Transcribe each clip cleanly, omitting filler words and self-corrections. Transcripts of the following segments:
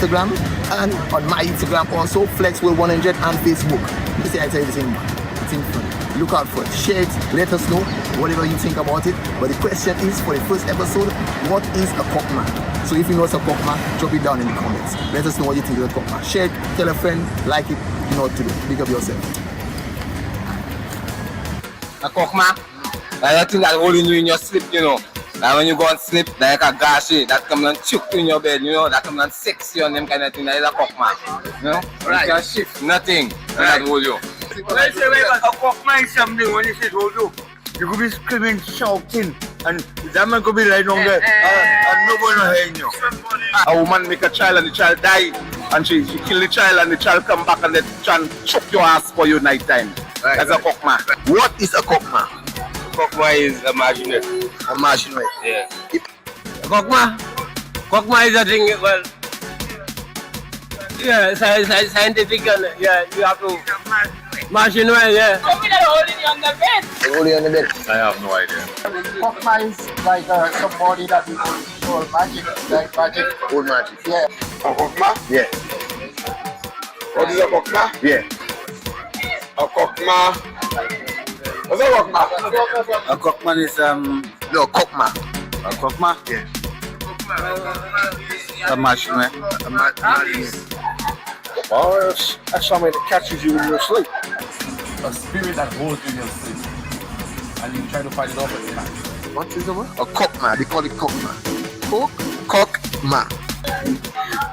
Instagram and on my Instagram also, FlexWorld100 and Facebook. You see, I tell you the same one. It's in front. Look out for it. Share it. Let us know whatever you think about it. But the question is, for the first episode, what is a cockman? So if you know what's a cockman, drop it down in the comments. Let us know what you think of the cockman. Share it, tell a friend, like it, you know what to do. Big up yourself. A cockman? That's the thing that holding you in your sleep, you know. And when you go and sleep, like a gashi, that comes and choke you in your bed, you know, that comes and sex you and them kind of thing. That is a cockman. You know? Right. You can shift nothing right. That hold you. Well, a cockman is something when you say hold you. You could be screaming, shouting, and that man could be right down there, and nobody will hear you. A woman make a child and the child die, and she kill the child and the child come back and the child choke your ass for you night time. Right. That's a cockman. What is a cockman? Cockman is a marginate. A marginate? Yeah. Cockman? Cockman is a thing, well, yeah, scientific, yeah, you have to margin well, yeah. Holding you on the bed. Holding on the bed. I have no idea. Cockman is like somebody that you call magic, like magic. Old magic. Yeah. A cockman? Yeah. What is a cockman? Yeah. A cockman. What's a cockman? A cockman is, No, cockman. A cockman? Yeah. a machine. A marginate. Oh, that's something that catches you in your sleep. A spirit that holds you in your sleep, and you try to fight it off at the time. What is the word? A cockman. They call it cockman. Cockman.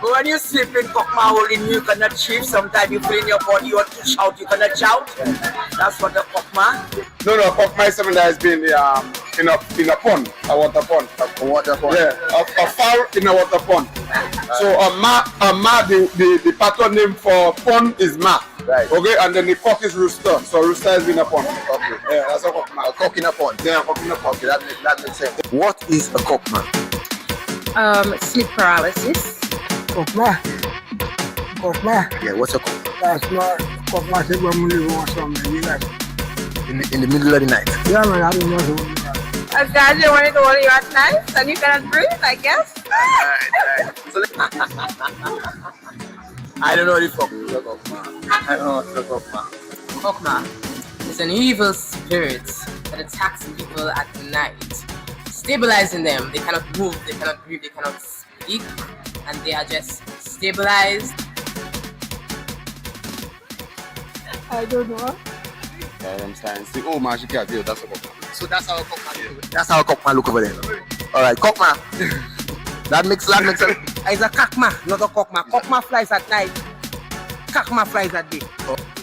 When you sleep in cockman holding you cannot shift. Sometimes you feel in your body you want to shout, you cannot shout. That's what the cockman. No, a cockman is something that has been in a pond, a water pond. A water pond. Yeah, a fowl in a water pond. So a ma, the pattern name for pond is ma. Right. Okay, and then the cock is rooster. So rooster has been a pond. Okay. Yeah, that's a cockman. A cock in a pond. Yeah, a cock in a pond. Okay, that makes sense. What is a cockman? Sleep paralysis. Cockman. Cockman. Yeah, what's a cockman? That's not cockman. Say when we live on something, you guys. In the middle of the night. Yeah, man, I don't know. A guy you want to hold you at night and you cannot breathe, I guess. I don't know the cockman. I don't know what the cockman. Cockman is an evil spirit that attacks people at night, stabilizing them. They cannot move, they cannot breathe, they cannot speak, and they are just stabilized. I don't know. I'm saying, see, oh man, she can't do it. That's a cockman. So that's how a cockman look. That's how a cockman look over there. All right, cockman. that makes sense. It's a cockman, not a cockman. Cockman flies at night. Cockman flies at day.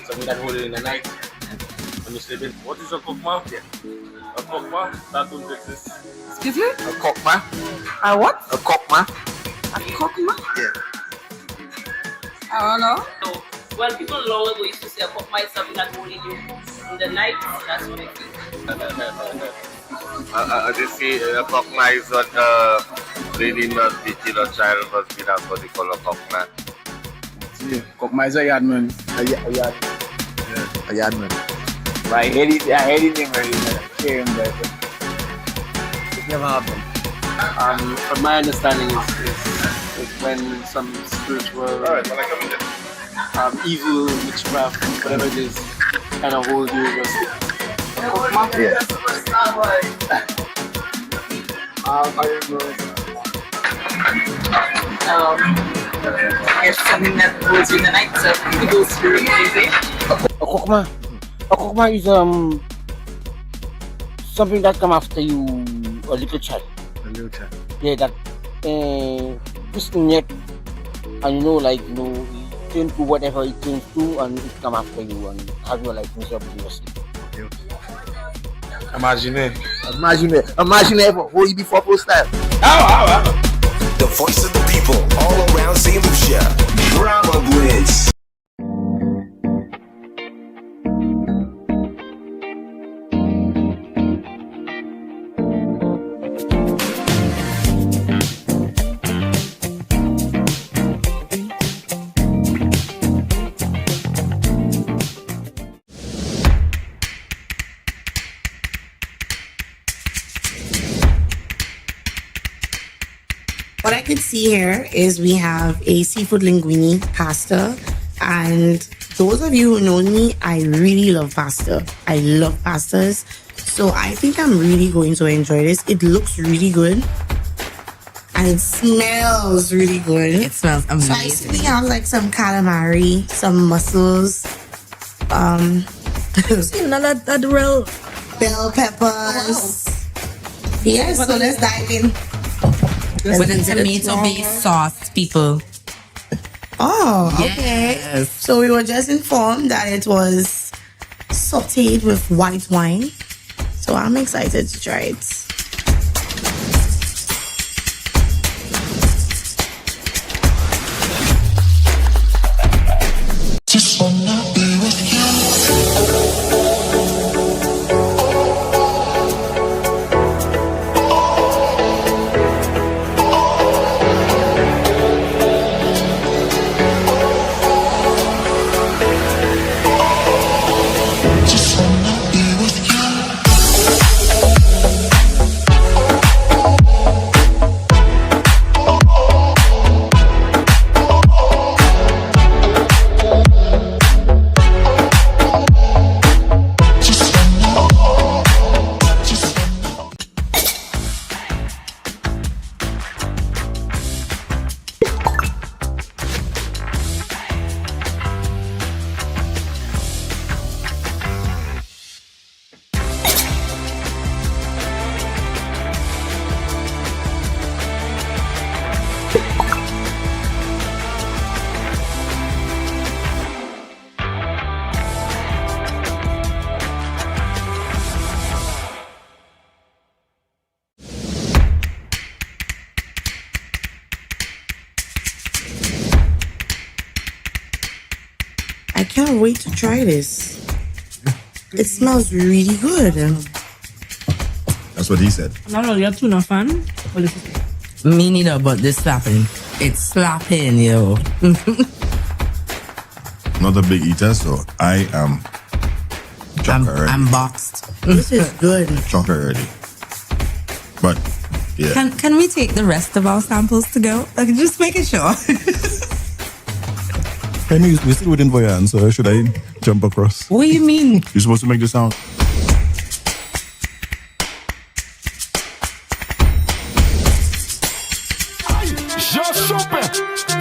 Something that hold it in the night when you're sleeping. What is a cockman? Yeah. A cockman? That don't exist. Excuse me? A cockman. A what? A cockman. A cockman? Yeah. I don't know. So, well, people long ago used to say a cockman is something that holding you in the night. That's what I think. I just see a cockman is what lady not the killer child must be that's what they call a cockman. Yeah, cockman is a yardman. A yardman. I hate it very much. It never happened. From my understanding is when some spiritual evil witchcraft, whatever it is, kind of hold you just Yeah. I don't know. There's something that holds you in the night, so people spirit crazy. A cockman is something that come after you, a little child. A little child. Yeah, that twisting neck, and like turn to whatever it turns to, and it come after you and have you like miserable in your sleep. Imagine. Imagine for who you before post style. The voice of the people all around St. Lucia. Bravo Blitz. What I could see see here is we have a seafood linguine pasta. And those of you who know me, I really love pasta. I love pastas. So I think I'm really going to enjoy this. It looks really good. And it smells really good. It smells amazing. So I see we have like some calamari, some mussels, that real bell peppers. Yes, so let's dive in. With a tomato-based sauce, people. Oh, okay. Yes. So we were just informed that it was sauteed with white wine. So I'm excited to try it. I can't wait to try this. It smells really good. That's what he said. I'm not really a tuna fan. Me neither, but this slapping. It's slapping, yo. Not a big eater, so I am chocolate. I'm boxed. This is good. Chocolate already. But yeah. Can we take the rest of our samples to go? Like, just making sure. We're still within Voyan, so should I jump across? What do you mean? You're supposed to make the sound. Just chope,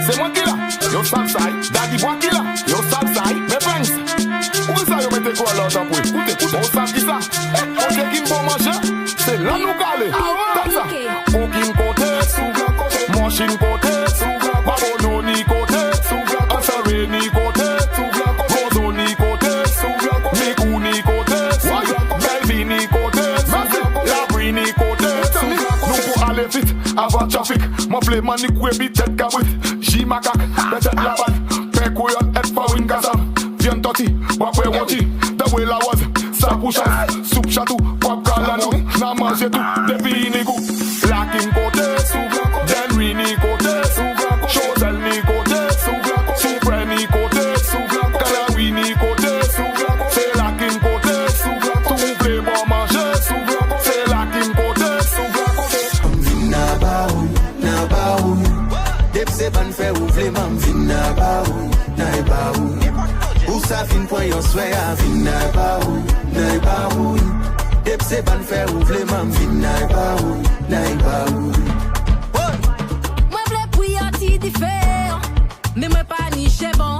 c'est moi qui là, yo Southside, Daddy moi qui là, yo Southside, mes friends. Où ça yo mette quoi là dans pour écoute, on savent qui ça, on sait qui pour manger, c'est là nous caler, comme ça, aucune côté, machine côté, babononi côté, asare ni côté, rozo ni côté, miku ni côté, belvi ni côté, labri ni côté, nous pour aller vite, avant trafic. Mon play man ni kwe bi tête kabrit J makak, peut-être la balle Pè koyon et farin kazam Vien toti, wapwe woti The way la was, sa pouchas Soup chatou, wap kalanou Na manje tout, depi ni kou Lakin kote, Denry ni kote Chozel ni kote Soupre ni kote Kalawi ni kote C'est lakin kote Tout play bon manger C'est lakin kote Dep se ban fe ouvle mam vin na ba ou, na e ba ou. Ou sa fin point yon sway a vin na e ba ou, na e ba ou. Dep se ban fe ouvle mam vin na e ba ou, na e ba ou. Mwen vle pou yoti di fe, me mwen pa ni che bon.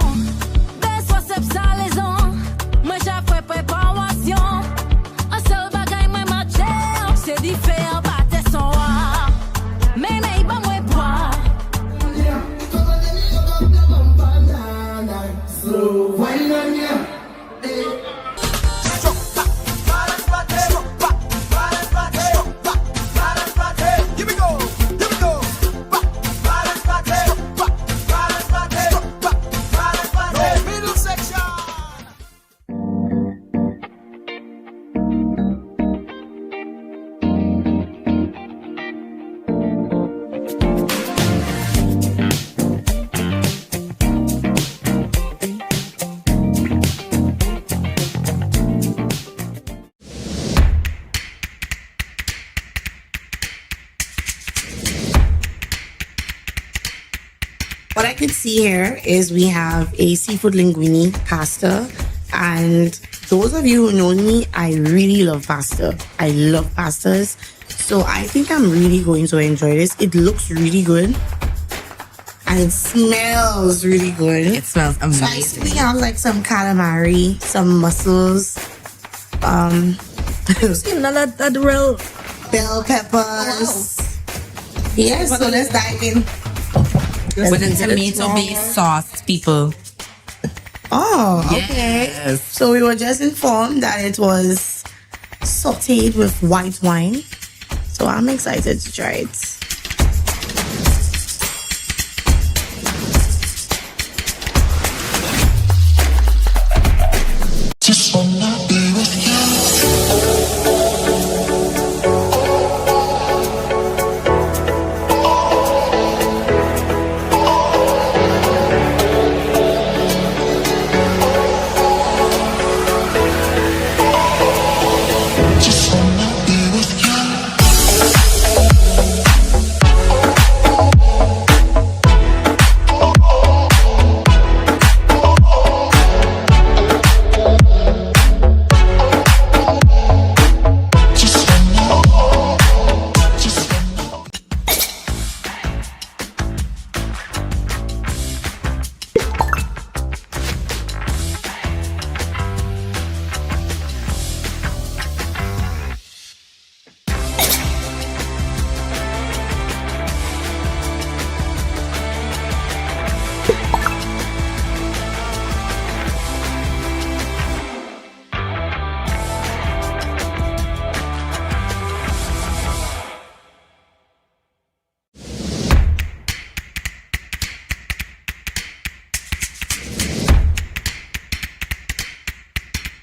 Beswa sep sa lezon, mwen ja fwe preparasyon. An sel bagay mwen mache, se di fe an bate son wa. Men e ba mwen pwa. So wine on ya, Here we go, here we go. see here is we have a seafood linguine pasta. And those of you who know me, I really love pasta. I love pastas. So I think I'm really going to enjoy this. It looks really good. And it smells really good. It smells amazing. So I see we have like some calamari, some mussels, real bell peppers. Yes, so let's dive in. With a tomato-based sauce, people. Oh, okay. Yes. So we were just informed that it was sauteed with white wine. So I'm excited to try it.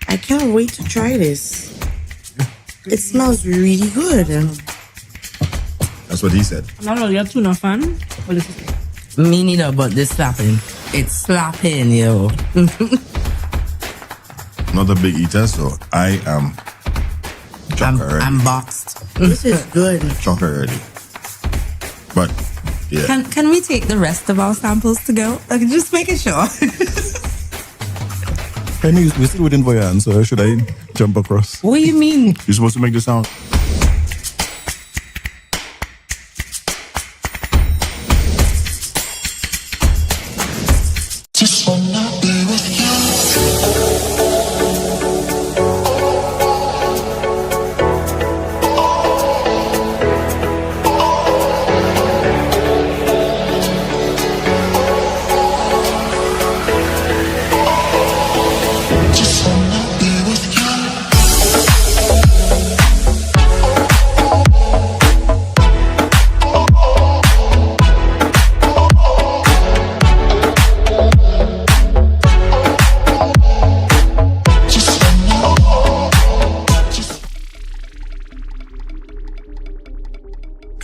I can't wait to try this. It smells really good. That's what he said. I'm not really a tuna fan. Me neither, but this slapping. It's slapping, yo. Not a big eater, so I am I'm boxed. This is good. Chocolate already. But yeah. Can we take the rest of our samples to go? Like, just making sure. Penny, we're still within Voyan, so should I jump across? What do you mean? You're supposed to make the sound.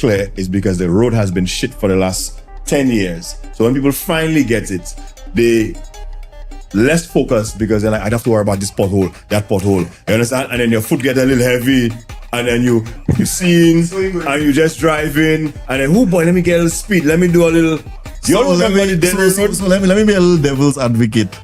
Clear is because the road has been shit for the last 10 years. So when people finally get it, they less focused because they're like, I don't have to worry about this pothole, that pothole. You understand? And then your foot get a little heavy, and then you seeing, and you just driving, and then, oh boy, let me get a little speed, let me do a little. So let me be a little devil's advocate.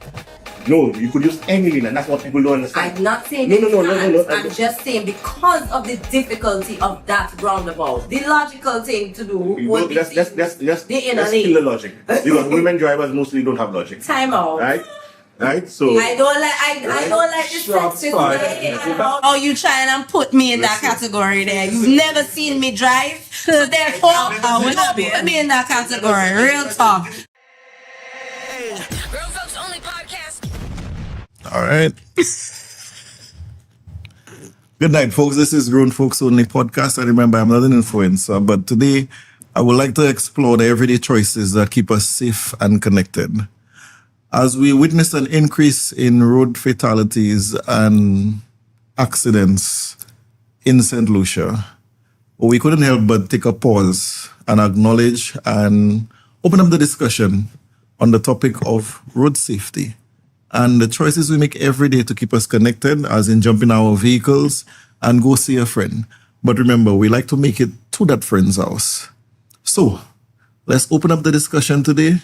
No, you could use any lane, and that's what people don't understand. I'm not saying No. I'm just saying because of the difficulty of that roundabout, the logical thing to do would be Let's the inner kill lane. the logic. Because women drivers mostly don't have logic. Time out. Right? So I don't like the sexist. Oh, you trying and put me in that category there. You've never seen me drive. So therefore, I will not put me in that category. Real talk. All right. Good night, folks. This is Grown Folks Only podcast. I remember I'm not an influencer, but today I would like to explore the everyday choices that keep us safe and connected. As we witness an increase in road fatalities and accidents in St. Lucia, we couldn't help but take a pause and acknowledge and open up the discussion on the topic of road safety and the choices we make every day to keep us connected, as in jump in our vehicles and go see a friend. But remember, we like to make it to that friend's house. So let's open up the discussion today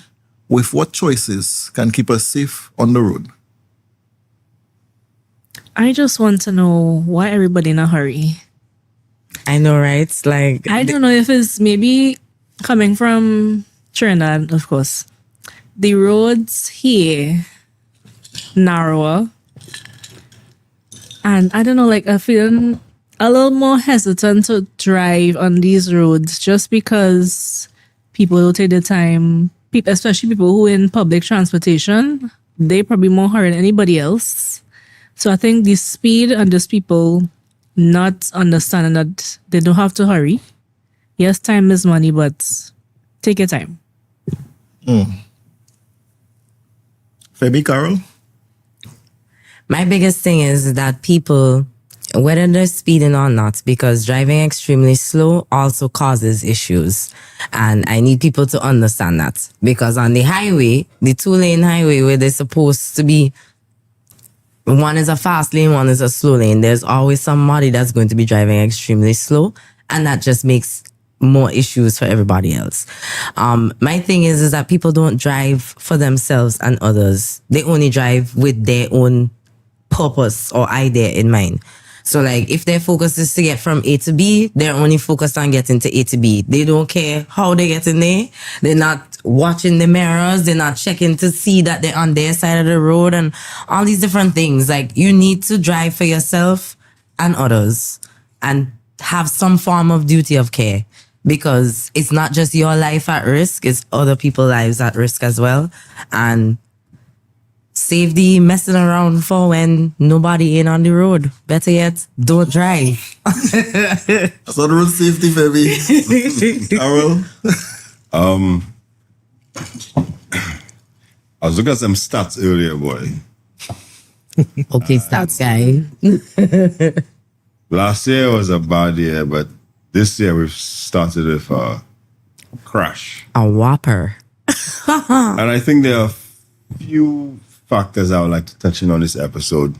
with what choices can keep us safe on the road? I just want to know why everybody in a hurry. I know, right? It's like I don't know if it's maybe coming from Trinidad, of course. The roads here narrower. And I don't know, like I feel a little more hesitant to drive on these roads just because people don't take the time, especially people who in public transportation, they probably more hurry than anybody else. So I think the speed and just people not understanding that they don't have to hurry. Yes, time is money, but take your time. Femi, Carol? My biggest thing is that people, whether they're speeding or not, because driving extremely slow also causes issues. And I need people to understand that. Because on the highway, the 2-lane highway where they're supposed to be, one is a fast lane, one is a slow lane, there's always somebody that's going to be driving extremely slow. And that just makes more issues for everybody else. My thing is that people don't drive for themselves and others. They only drive with their own purpose or idea in mind. So like if their focus is to get from A to B, they're only focused on getting to A to B. They don't care how they get in there. They're not watching the mirrors. They're not checking to see that they're on their side of the road and all these different things. Like you need to drive for yourself and others and have some form of duty of care, because it's not just your life at risk, it's other people's lives at risk as well. And save the messing around for when nobody ain't on the road. Better yet, don't drive. That's not road safety, baby. Carol? I was looking at some stats earlier, boy. Okay, stats guy. Last year was a bad year, but this year we've started with a crash. A whopper. And I think there are a few factors I would like to touch on this episode.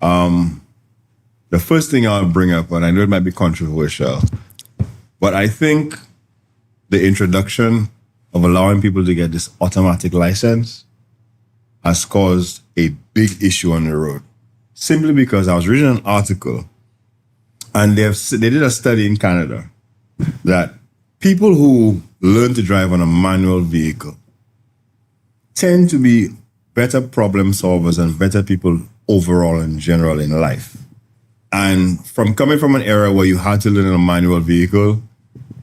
The first thing I'll bring up, and I know it might be controversial, but I think the introduction of allowing people to get this automatic license has caused a big issue on the road. Simply because I was reading an article, and they did a study in Canada that people who learn to drive on a manual vehicle tend to be better problem solvers and better people overall in general in life. And from coming from an era where you had to learn on a manual vehicle,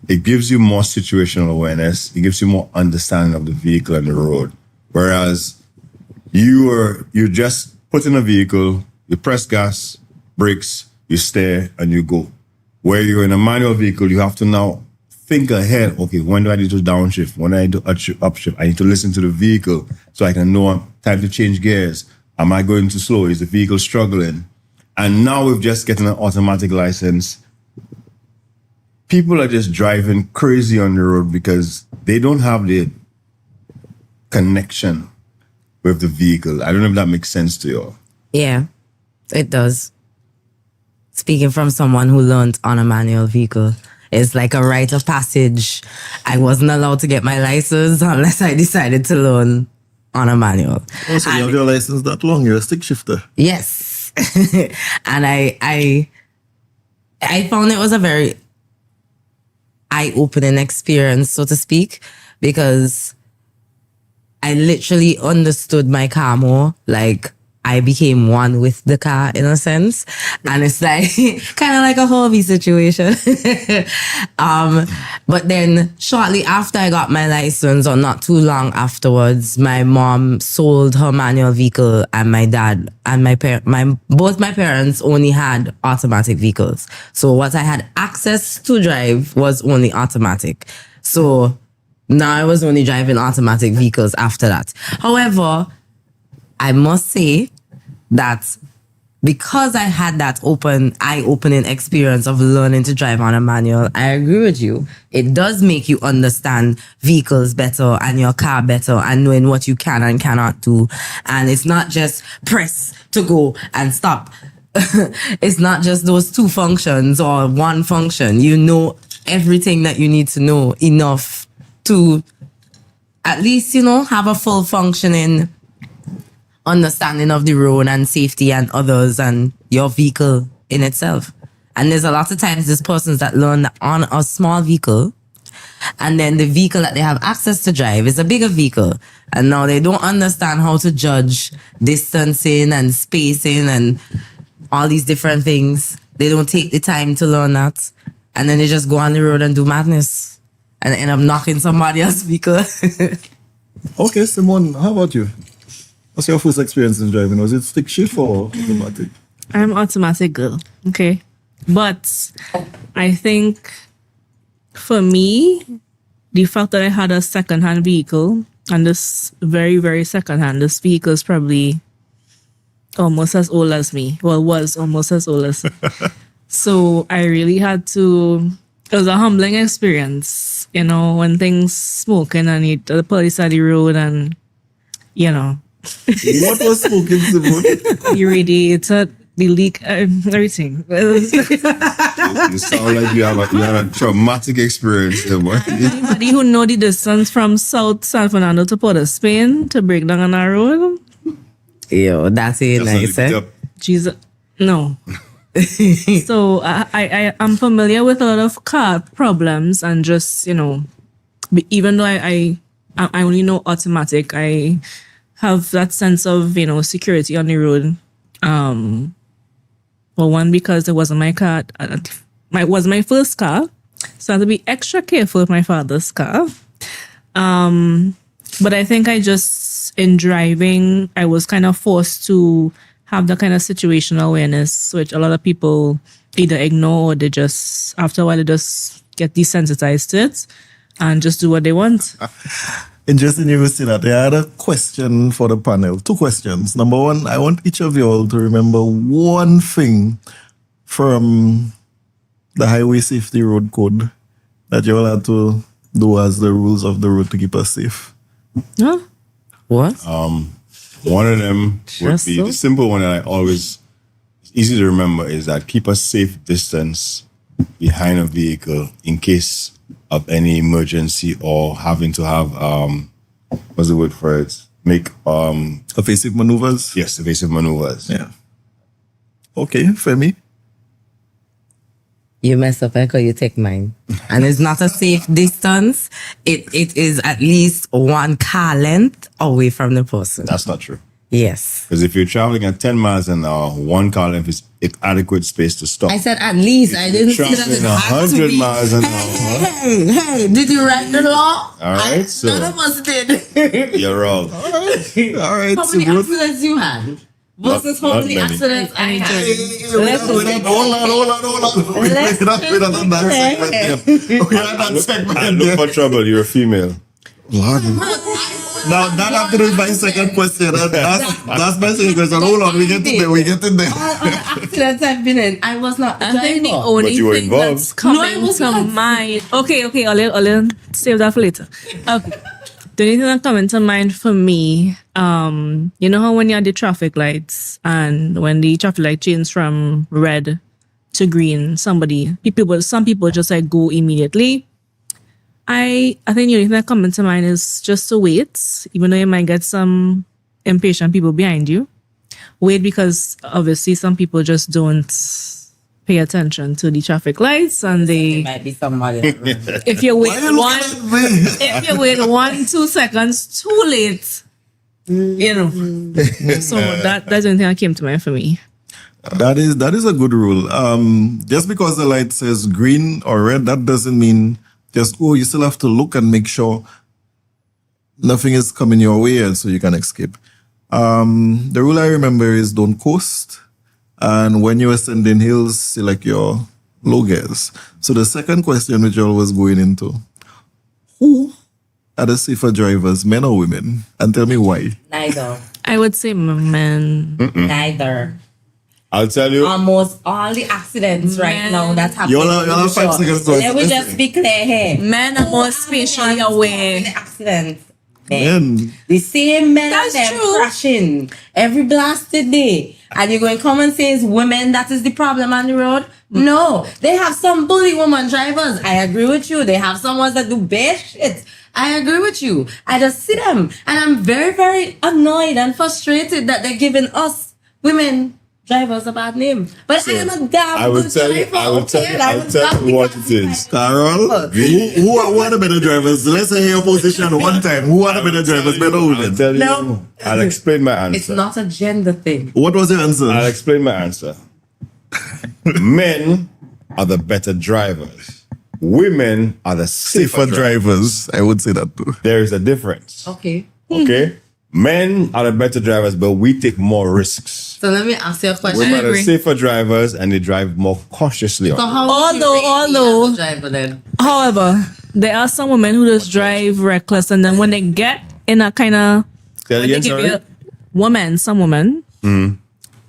it gives you more situational awareness. It gives you more understanding of the vehicle and the road. Whereas you just put in a vehicle, you press gas, brakes, you steer, and you go. Where you're in a manual vehicle, you have to now think ahead. Okay, when do I need to downshift? When do I need to upshift? I need to listen to the vehicle so I can know time to change gears. Am I going too slow? Is the vehicle struggling? And now with just getting an automatic license, people are just driving crazy on the road because they don't have the connection with the vehicle. I don't know if that makes sense to you. Yeah, it does. Speaking from someone who learned on a manual vehicle, it's like a rite of passage. I wasn't allowed to get my license unless I decided to learn on a manual. Oh, so you have your license that long? You're a stick shifter. Yes. And I found it was a very eye-opening experience, so to speak, because I literally understood my car more. Like, I became one with the car in a sense. And it's like, kind of like a hobby situation. But then shortly after I got my license, or not too long afterwards, my mom sold her manual vehicle, and my dad and both my parents only had automatic vehicles. So what I had access to drive was only automatic. So now I was only driving automatic vehicles after that. However, I must say that because I had that eye-opening experience of learning to drive on a manual, I agree with you. It does make you understand vehicles better and your car better and knowing what you can and cannot do. And it's not just press to go and stop. It's not just those two functions or one function. You know everything that you need to know enough to at least, have a full functioning understanding of the road and safety and others and your vehicle in itself. And there's a lot of times there's persons that learn on a small vehicle, and then the vehicle that they have access to drive is a bigger vehicle. And now they don't understand how to judge distancing and spacing and all these different things. They don't take the time to learn that. And then they just go on the road and do madness and end up knocking somebody else's vehicle. Okay, Simone, how about you? What's your first experience in driving? Was it stick shift or automatic? I'm automatic girl. Okay. But I think for me, the fact that I had a second-hand vehicle, and this very, very second-hand, this vehicle is probably almost as old as me. Well, was almost as old as me. So I really had to, it was a humbling experience, when things smoking and the police at the road and, What was smoking, Simone? The radiator, the leak, everything. You sound like you have a traumatic experience there, boy. Anybody who know the distance from South San Fernando to Port of Spain to break down on our road? Yo, that's it, nice, eh? Jesus, no. So I am familiar with a lot of car problems and just, even though I only know automatic, I have that sense of, security on the road. Well, one, because it wasn't my car. It was my first car. So I had to be extra careful with my father's car. But I think in driving, I was kind of forced to have that kind of situational awareness, which a lot of people either ignore or they just, after a while, they just get desensitized to it and just do what they want. Interesting you say that. I had a question for the panel. 2 questions. Number one, I want each of you all to remember one thing from the Highway Safety Road Code that you all had to do as the rules of the road to keep us safe. Huh? What? One of them would Just be so? the simple one that it's easy to remember is that keep a safe distance behind a vehicle in case of any emergency or having to have what's the word for it? Make evasive maneuvers. Yes, evasive maneuvers. Yeah. Okay, Femi. You mess up because you take mine. And it's not a safe distance. It is at least 1 car length away from the person. That's not true. Yes. Because if you're traveling at 10 miles an hour, 1 car length is adequate space to stop. I said at least. I didn't say that it Traveling had to 100 be. miles an hour. Hey, did you write the law? All right, so None of us did. you're wrong. All right. How many accidents you had? Versus how Not many many. accidents I had. Hold on. And look for trouble, you're a female. Lord. Now, that after my second question. That's my second question. Hold on, we get in there. All the accidents I've been in, I was not the I think the driver. only But you were thing involved. that's coming to mind. Okay, I'll save that for later. Okay. The only thing that coming to mind for me, you know how when you're at the traffic lights and when the traffic light changes from red to green, some people just like go immediately. I think the only thing that comes to mind is just to wait, even though you might get some impatient people behind you. Wait, because obviously some people just don't pay attention to the traffic lights and they might be somebody. if you wait 1-2 seconds too late, so that's the only thing that came to mind for me. That is a good rule. Just because the light says green or red, that doesn't mean just go. You still have to look and make sure nothing is coming your way and so you can escape. The rule I remember is don't coast. And when you're ascending hills, select your low gears. So the second question which I was going into, who are the safer drivers, men or women? And tell me why. Neither. I would say men. Neither. I'll tell you. Almost all the accidents right now that happen. You'll have 5 seconds to Let me just be clear here. Men are more spatially aware. The accidents. Men. The same men That's and them true. crashing every blasted day. And you're going to come and say it's women that is the problem on the road? No. They have some bully woman drivers. I agree with you. They have some ones that do bad shit. I agree with you. I just see them, and I'm very, very annoyed and frustrated that they're giving us women drivers a bad name. But I am a damn I will good tell you. driver. I will tell you. I will tell you what it is. Carol, who are the better drivers? Let's hear your position one time. Who are the better drivers, better women? I'll tell you. No. I'll explain my answer. It's not a gender thing. What was your answer? I'll explain my answer. Men are the better drivers. Women are the safer drivers. I would say that too. There is a difference. Okay. Okay? Men are the better drivers, but we take more risks. So let me ask you a question. Women are the safer drivers and they drive more cautiously. So how would you rate me as a driver then? However, there are some women who just drive reckless, and then when they get in a kind of Say it again, sorry? some women, Mhm.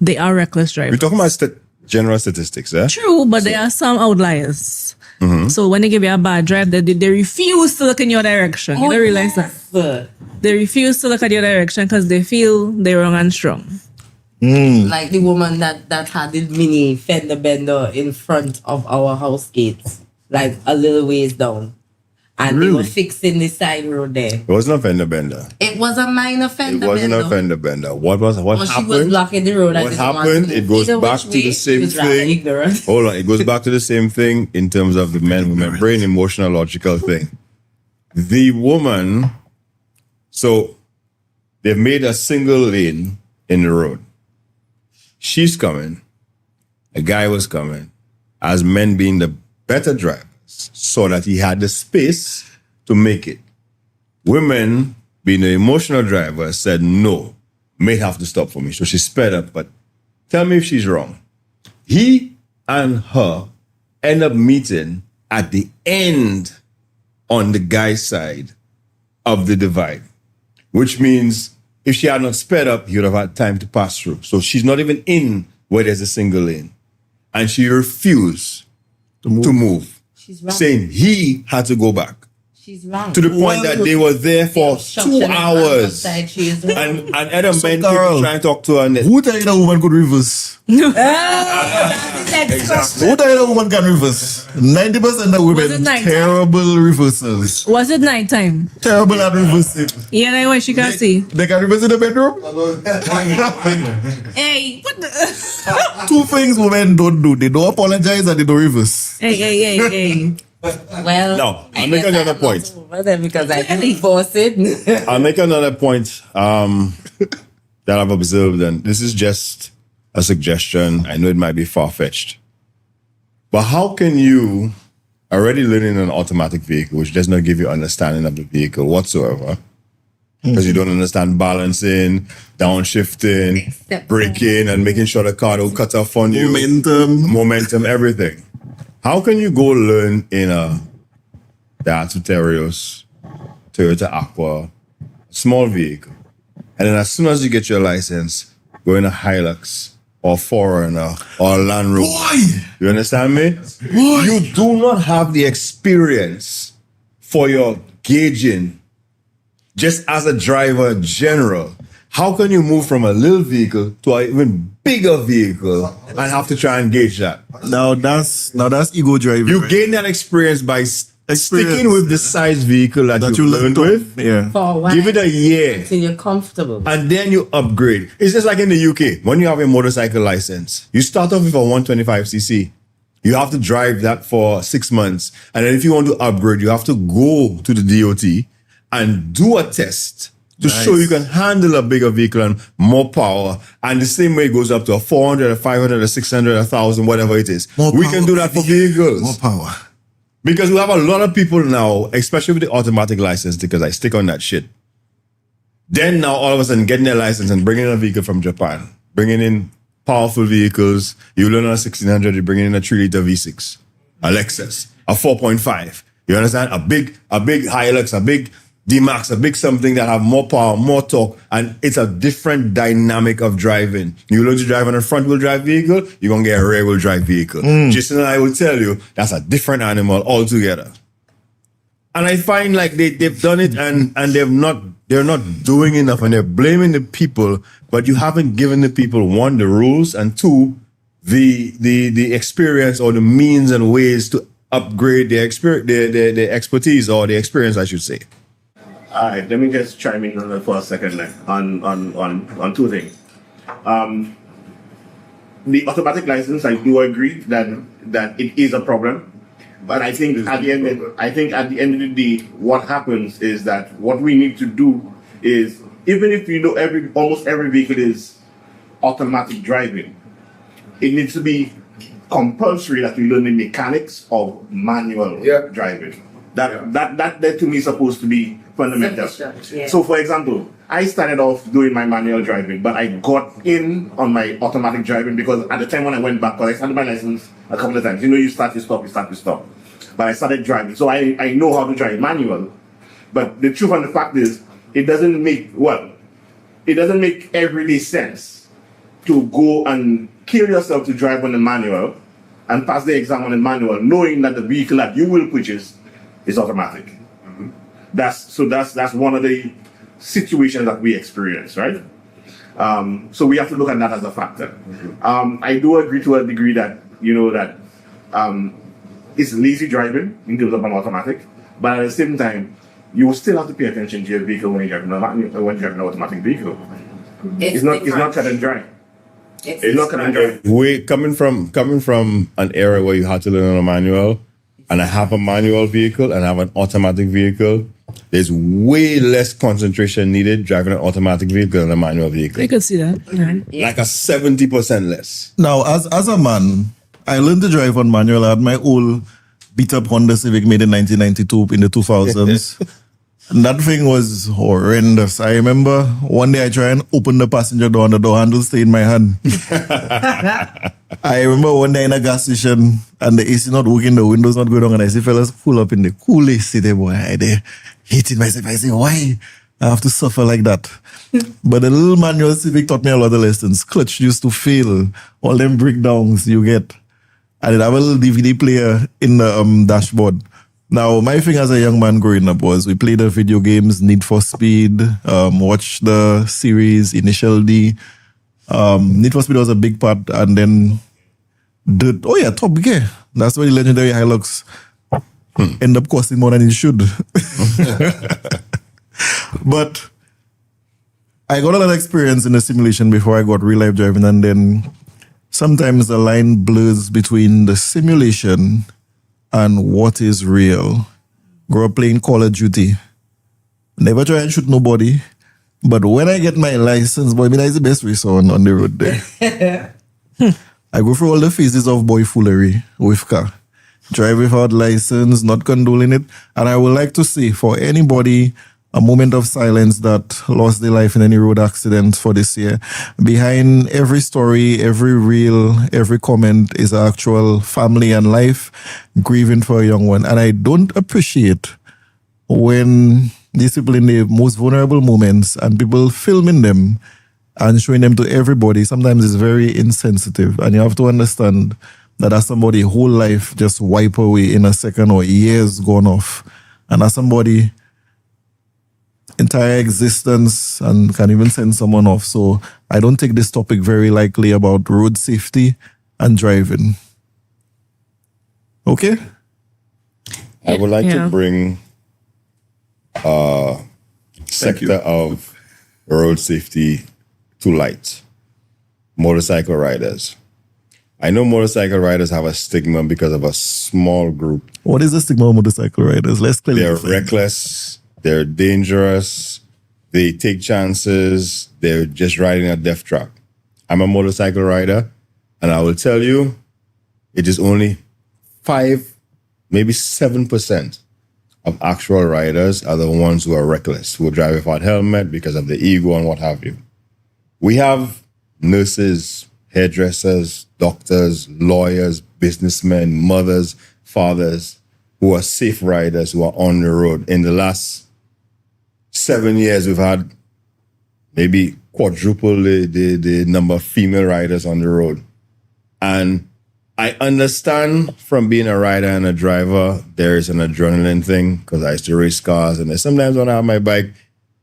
they are reckless drivers. We're talking about general statistics, eh? True, but there are some outliers. Mhm. So when they give you a bad drive, they refuse to look in your direction. You don't realize that? They refuse to look at your direction because they feel they're wrong and strong. Like the woman that had the mini fender bender in front of our house gates, like a little ways down. And they were fixing the side road there. It wasn't a fender bender. It was a minor fender It wasn't bender. a fender bender. What Well, happened? she was blocking the road. I What didn't want happened? to It move. goes Either back which to way, the same she was rather thing. ignorant. Hold on. It goes back to the same thing in terms of the men-women brain, emotional, logical thing. The woman, so they've made a single lane in the road. She's coming. A guy was coming. As men being the better drivers, so that he had the space to make it. Women, being the emotional driver, said no, may have to stop for me. So she sped up, but tell me if she's wrong. He and her end up meeting at the end on the guy's side of the divide, which means if she had not sped up, he would have had time to pass through. So she's not even in where there's a single lane. And she refused to move, She's wrong. saying he had to go back. She's wrong. To the point that they were there for 2 hours. She is wrong. And other men came to try and talk to her. And who tell you that woman could reverse? Exactly. Who tell you that woman can reverse? 90% of women terrible reversals. Was it nighttime? Terrible at reversing. Yeah, that's why she can see. They can reverse in the bedroom? Hey, what the? Two things women don't do. They don't apologize and they don't reverse. Hey. Well, no, I'll make another point. Because I didn't force it. I'll make another point that I've observed, and this is just a suggestion. I know it might be far-fetched. But how can you already live in an automatic vehicle, which does not give you understanding of the vehicle whatsoever, because you don't understand balancing, downshifting, braking, and making sure the car don't cut off on you. Momentum, everything. How can you go learn in a Daihatsu Terios, Toyota Aqua, small vehicle, and then as soon as you get your license, go in a Hilux or Forerunner or a Land Rover? You understand me? You do not have the experience for your gauging just as a driver general. How can you move from a little vehicle to an even bigger vehicle and have to try and gauge that? Now that's ego driving. You gain that experience by sticking with the size vehicle that you learned with. Yeah. For a while. Give it a year. Until you're comfortable. And then you upgrade. It's just like in the UK. When you have a motorcycle license, you start off with a 125cc. You have to drive that for 6 months. And then if you want to upgrade, you have to go to the DOT and do a test to show you can handle a bigger vehicle and more power. And the same way it goes up to a 400, a 500, a 600, a 1,000, whatever it is. We can do that for vehicles. More power. Because we have a lot of people now, especially with the automatic license, because I stick on that shit. Then now all of a sudden getting their license and bringing in a vehicle from Japan, bringing in powerful vehicles. You learn on a 1600, you're bringing in a 3-liter V6, a Lexus, a 4.5. You understand? A big Hilux, a big D-Max, a big something that have more power, more torque, and it's a different dynamic of driving. You learn to drive on a front-wheel drive vehicle, you're going to get a rear-wheel drive vehicle. Jason and I will tell you, that's a different animal altogether. And I find like they've done it and they're not doing enough and they're blaming the people, but you haven't given the people, one, the rules, and two, the experience or the means and ways to upgrade their expertise or the experience, I should say. All right, let me just chime in for a second on two things. The automatic license, I do agree that it is a problem, but I think at the end of the day, what happens is that what we need to do is, even if almost every vehicle is automatic driving, it needs to be compulsory that we learn the mechanics of manual driving. That to me is supposed to be fundamental. Yeah. So, for example, I started off doing my manual driving, but I got in on my automatic driving because at the time when I went back, because I started my license a couple of times. You start, you stop. But I started driving, so I know how to drive manual. But the truth and the fact is, it doesn't make everyday sense to go and kill yourself to drive on the manual and pass the exam on the manual, knowing that the vehicle that you will purchase is automatic. That's one of the situations that we experience, right? So we have to look at that as a factor. I do agree to a degree that it's lazy driving in terms of an automatic, but at the same time, you will still have to pay attention to your vehicle when you're driving an automatic vehicle. It's not cut and dry. It's not cut and dry. We coming from an era where you had to learn on a manual, and I have a manual vehicle and I have an automatic vehicle. There's way less concentration needed driving an automatic vehicle than a manual vehicle. I could see that. Yeah. Like a 70% less. Now, as a man, I learned to drive on manual. I had my old beat-up Honda Civic made in 1992 in the 2000s. And that thing was horrendous. I remember one day I tried and open the passenger door and the door handle stayed in my hand. I remember one day in a gas station and the AC not working, the windows not going on, and I see fellas pull up in the cool AC there, boy. I hated myself. I say, why? I have to suffer like that. But the little manual Civic taught me a lot of lessons. Clutch used to fail. All them breakdowns you get. And then I have a little DVD player in the dashboard. Now, my thing as a young man growing up was we played the video games, Need for Speed, watched the series Initial D. Need for Speed was a big part, and then Top Gear. That's why the legendary Hilux end up costing more than it should. But I got a lot of experience in the simulation before I got real life driving, and then sometimes the line blurs between the simulation and what is real. Grew up playing Call of Duty. Never try and shoot nobody. But when I get my license, boy, that's the best racer on the road there. I go through all the phases of boy foolery with car. Drive without license, not condoling it. And I would like to say for anybody, a moment of silence that lost their life in any road accident for this year. Behind every story, every reel, every comment is an actual family and life grieving for a young one. And I don't appreciate when these people in the most vulnerable moments and people filming them and showing them to everybody, sometimes it's very insensitive. And you have to understand that as somebody whole life just wipe away in a second or years gone off. And as somebody entire existence and can even send someone off. So I don't take this topic very lightly about road safety and driving. Okay? I would like to bring sector of road safety to light. Motorcycle riders. I know motorcycle riders have a stigma because of a small group. What is the stigma of motorcycle riders? Let's clearly They're define. reckless. They're dangerous. They take chances. They're just riding a death trap. I'm a motorcycle rider, and I will tell you, it is only 5, maybe 7% of actual riders are the ones who are reckless, who drive without helmet because of the ego and what have you. We have nurses, hairdressers, doctors, lawyers, businessmen, mothers, fathers, who are safe riders, who are on the road. In the last 7 years, we've had maybe quadruple the number of female riders on the road. And I understand from being a rider and a driver, there is an adrenaline thing, because I used to race cars, and sometimes when I have my bike,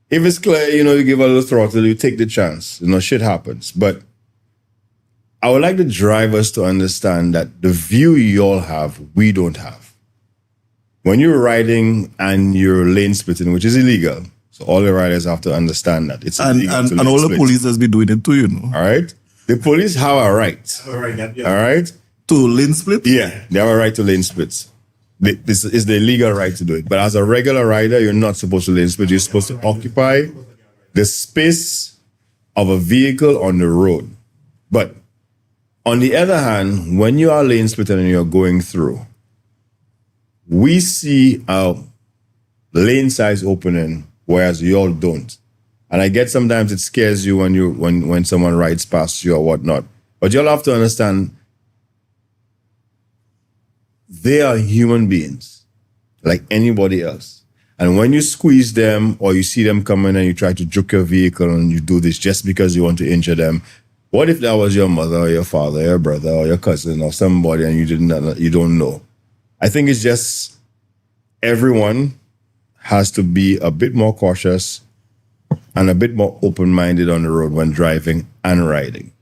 if it's clear, you give a little throttle, you take the chance. Shit happens. But I would like the drivers to understand that the view you all have, we don't have. When you're riding and you're lane splitting, which is illegal, So all the riders have to understand that it's And, illegal and, to and lane all the split. police has been doing it too, you know. All right. The police have a right. All right. To lane split? Yeah, they have a right to lane splits. This is the legal right to do it. But as a regular rider, you're not supposed to lane split. You're supposed to occupy the space of a vehicle on the road. But on the other hand, when you are lane splitting and you're going through, we see a lane size opening, whereas you all don't. And I get sometimes it scares you when someone rides past you or whatnot. But you'll have to understand they are human beings like anybody else. And when you squeeze them or you see them coming and you try to juke your vehicle and you do this just because you want to injure them, what if that was your mother or your father, your brother or your cousin or somebody and you don't know? I think it's just everyone has to be a bit more cautious and a bit more open-minded on the road when driving and riding.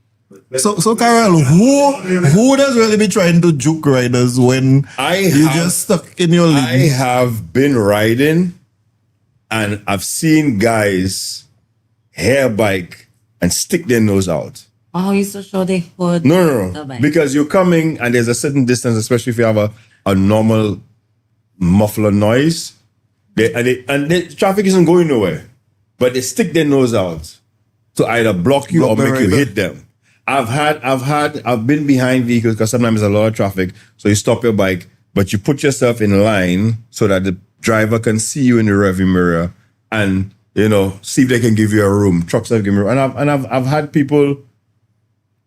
So Carol, who does really be trying to juke riders when you just stuck in your lane? I have been riding and I've seen guys hair bike and stick their nose out. Oh, you so sure they would. No. Because you're coming and there's a certain distance, especially if you have a normal muffler noise. The traffic isn't going nowhere. But they stick their nose out to either block you or make you hit them. I've been behind vehicles because sometimes there's a lot of traffic. So you stop your bike, but you put yourself in line so that the driver can see you in the rearview mirror and, see if they can give you a room. Trucks have given me room. And I've had people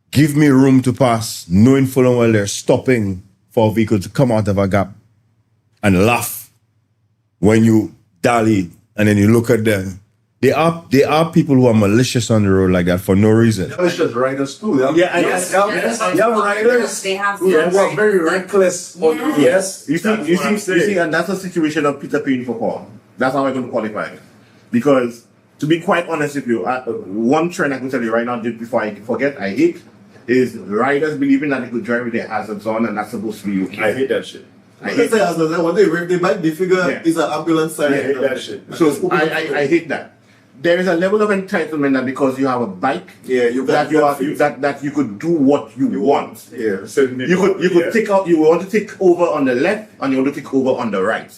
give me room to pass, knowing full and well they're stopping for a vehicle to come out of a gap and laugh when you dally and then you look at them. There are people who are malicious on the road like that for no reason. Malicious riders too. Yeah, you have riders who are very reckless. Yes. You see, and that's a situation of Peter Pan for Paul. That's how I'm going to qualify it. Because, to be quite honest with you, one trend I can tell you right now, just before I forget, I hate, is riders believing that they could drive with their hazards on and that's supposed to be okay. I hate that shit. I hate that. When they rev the bike, they figure it's an ambulance siren. I hate that shit. So I hate that. There is a level of entitlement that because you have a bike, that you could do what you want. Yeah, you could take out. You want to take over on the left, and you want to take over on the right.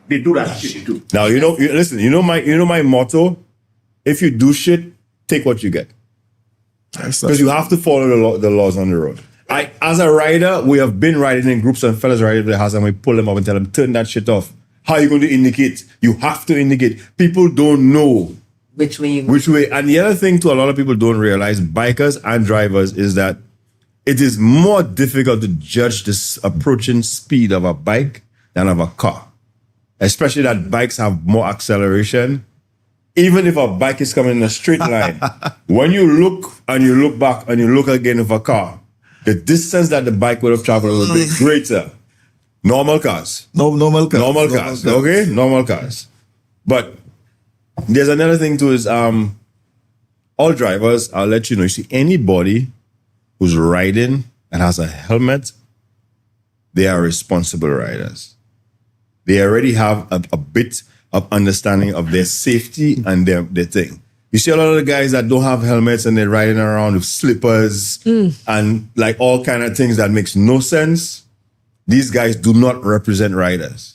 They do that shit too. Now listen. You know my motto. If you do shit, take what you get. Because you have to follow the laws on the road. As a rider, we have been riding in groups and fellas riding to the house, and we pull them up and tell them turn that shit off. How are you going to indicate? You have to indicate. People don't know. Which way? And the other thing too, a lot of people don't realize, bikers and drivers, is that it is more difficult to judge the approaching speed of a bike than of a car. Especially that bikes have more acceleration. Even if a bike is coming in a straight line, when you look and you look back and you look again of a car, the distance that the bike would have traveled would be greater. Normal cars. Normal cars. Okay? Normal cars. But there's another thing too is all drivers, I'll let you know, you see anybody who's riding and has a helmet, they are responsible riders. They already have a bit of understanding of their safety and their thing. You see a lot of the guys that don't have helmets and they're riding around with slippers and like all kind of things that makes no sense. These guys do not represent riders.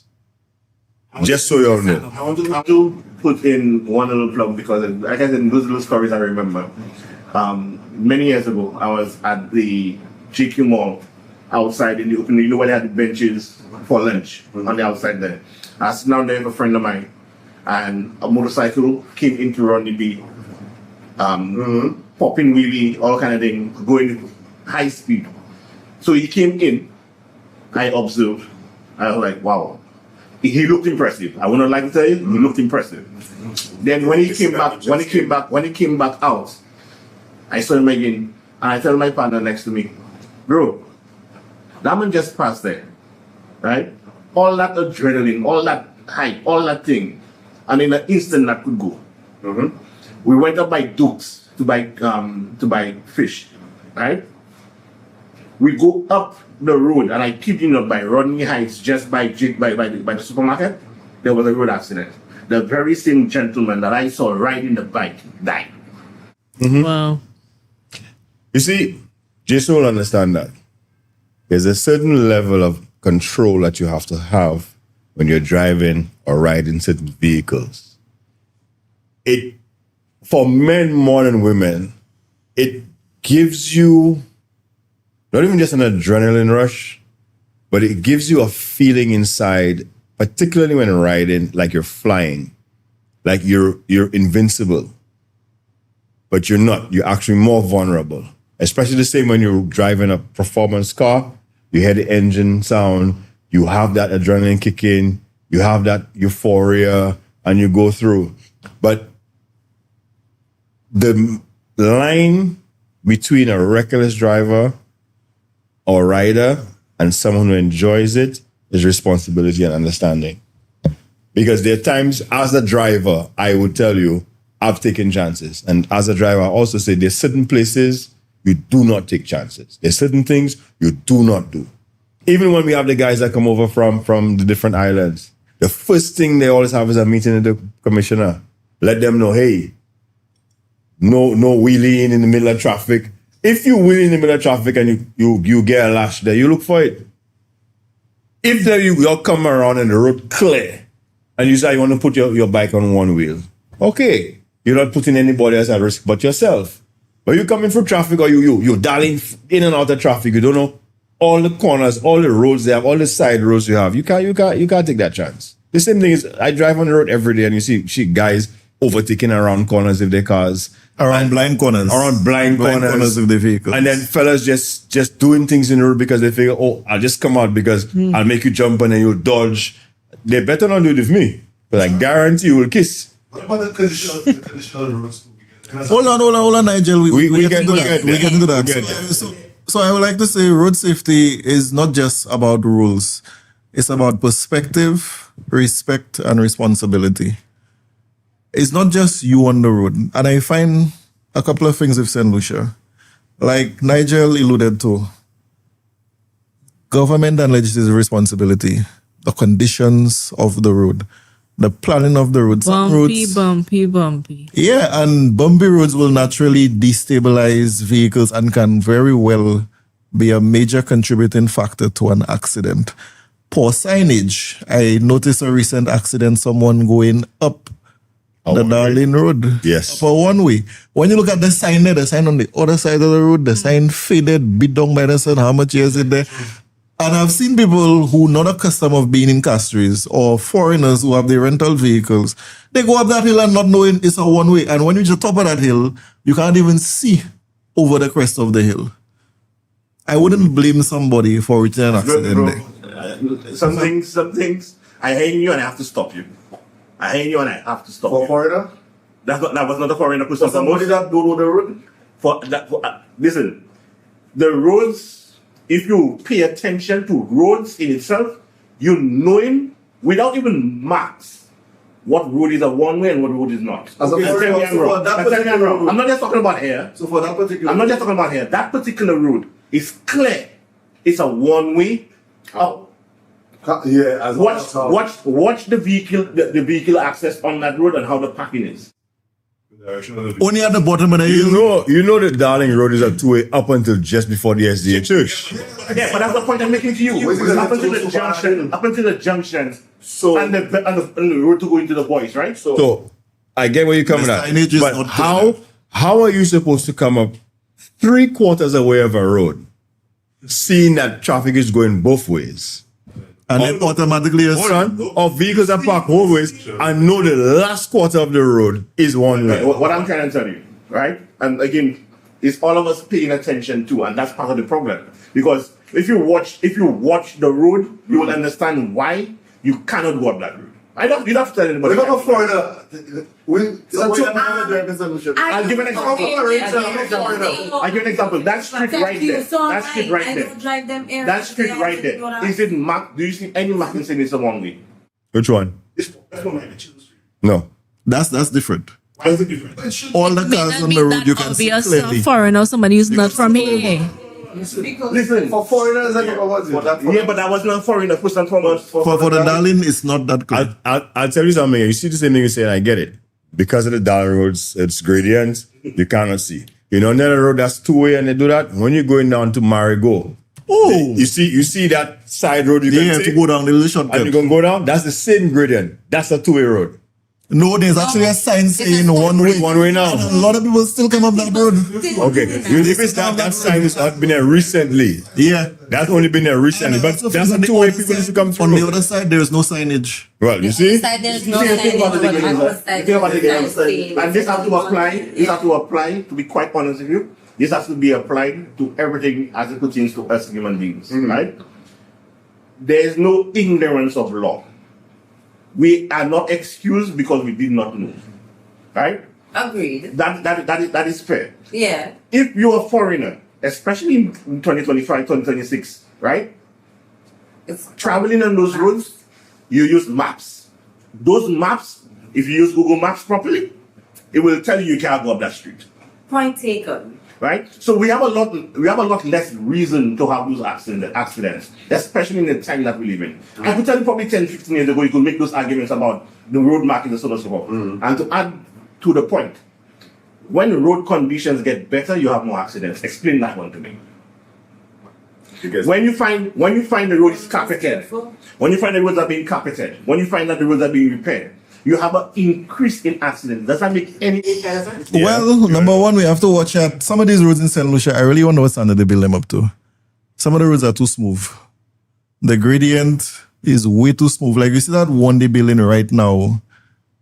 Just so you all know. I want to put in one little plug because I guess in those little stories I remember. Many years ago, I was at the GQ Mall outside in the open, where they had the benches for lunch on the outside there. I was sitting down there with a friend of mine and a motorcycle came in to run the beat. Popping wheelie, all kind of thing, going high speed. So he came in, I observed, I was like, wow. He looked impressive. I wouldn't like to tell you, he looked impressive. Then when he came back out, I saw him again, and I told my partner next to me, bro, that man just passed there, right? All that adrenaline, all that hype, all that thing, and in an instant that could go. We went up by Duke's to buy fish, right? We go up the road, and I kid you not, by Rodney Heights, just by the supermarket, there was a road accident. the very same gentleman that I saw riding the bike died. Wow. You see, Jason will understand that. There's a certain level of control that you have to have when you're driving or riding certain vehicles. It, for men more than women, it gives you not even just an adrenaline rush, but it gives you a feeling inside, particularly when riding, like you're flying, like you're invincible. But you're not. You're actually more vulnerable. Especially the same when you're driving a performance car, you hear the engine sound, you have that adrenaline kick in, you have that euphoria, and you go through. But the line between a reckless driver or rider and someone who enjoys it is responsibility and understanding. Because there are times, as a driver, I would tell you, I've taken chances. And as a driver, I also say there's certain places you do not take chances. There's certain things you do not do. Even when we have the guys that come over from the different islands, the first thing they always have is a meeting with the commissioner. Let them know, hey, no wheeling in the middle of traffic. If you wheel in the middle of traffic and you get a lash there, you look for it. If you'll come around and the road clear and you say you want to put your bike on one wheel, okay, you're not putting anybody else at risk but yourself. But you coming through traffic or you're dialing in and out of traffic, you don't know all the corners, all the roads they have, all the side roads you have. You can't take that chance. The same thing is I drive on the road every day and you see guys overtaking around corners of their cars. Around blind corners of the vehicle. And then fellas just doing things in the road because they figure, oh, I'll just come out because I'll make you jump and then you'll dodge. They better not do it with me. But I guarantee you will kiss. What about the conditional roads? Hold on, Nigel. We get into that. So I would like to say road safety is not just about rules. It's about perspective, respect, and responsibility. It's not just you on the road. And I find a couple of things with St. Lucia. Like Nigel alluded to, government and legislative responsibility, the conditions of the road, the planning of the roads. Bumpy. Yeah, and bumpy roads will naturally destabilize vehicles and can very well be a major contributing factor to an accident. Poor signage. I noticed a recent accident, someone going up the Darling Road. Yes. For one way. When you look at the sign there, the sign on the other side of the road, the sign faded, beat down by the sun, how much years is there? And I've seen people who not accustomed of being in Castries or foreigners who have their rental vehicles. They go up that hill and not knowing it's a one way. And when you reach the top of that hill, you can't even see over the crest of the hill. I wouldn't blame somebody for reaching an accident there. Some things, I hear you and I have to stop you. For foreigner? That was not a foreigner. For somebody that don't know the road? Listen, the roads, if you pay attention to roads in itself, you knowing without even maps what road is a one way and what road is not. I'm not just talking about here. So for that particular I'm not just talking about here. That particular road is clear. It's a one way. Yeah. Watch the vehicle access on that road and how the parking is. Only at the bottom of the hill. You know the Darling Road is a two-way up until just before the SDA Church. Yeah, but that's the point I'm making to you. Up until the junction, and the road to go into the boys, right? So I get where you're coming at. But how are you supposed to come up 3/4 away of a road, seeing that traffic is going both ways? And then automatically or vehicles are parked both ways and know the last quarter of the road is one way. What I'm trying to tell you, right? And again, it's all of us paying attention to, and that's part of the problem. Because if you watch the road, you will understand why you cannot go up that road. You don't have to tell anybody. I'll give an example. That street right there. Is it marked? Do you see any markings saying it's a one way? Which one? No. That's different. Why is it different? All the cars on the road you can see clearly. Foreigner, somebody who's not from here. Listen, for foreigners, yeah, but that wasn't a foreigner first and foremost. For the Darling, it's not that good. I'll tell you something. You see the same thing you say, and I get it. Because of the Darling roads, it's gradients, you cannot see. You know, another road that's two-way and they do that. When you're going down to Marigot, you see that side road you can take, to go down the little shortcut. and you're going to go down, that's the same gradient. That's a two-way road. No, there's actually a sign saying one way. One way now. A lot of people still come up that road. Okay. If it's that sign has not been there recently. Yeah. That's only been there recently. But that's a two-way people need to come through. On the other side, there is no signage. Well, you see? There's no signage, And this has to apply, to be quite honest with you, this has to be applied to everything as it pertains to us human beings, right? There is no ignorance of law. We are not excused because we did not know, right? Agreed. That is fair. Yeah. If you're a foreigner, especially in 2025, 2026, right? Traveling on those roads, you use maps. Those maps, if you use Google Maps properly, it will tell you can't go up that street. Point taken. Right? So we have a lot less reason to have those accidents, especially in the time that we live in. I could tell you probably 10, 15 years ago, you could make those arguments about the road markings and so on and so forth. And to add to the point, when road conditions get better, you have more accidents. Explain that one to me. Because when you find the road is carpeted, when you find the roads are being carpeted, when you find that the roads are being repaired, you have an increase in accidents. Does that make any sense? Yeah. Well, number one, we have to watch out. Some of these roads in St. Lucia, I really wonder what standard they build them up to. Some of the roads are too smooth. The gradient is way too smooth. Like you see that one they building right now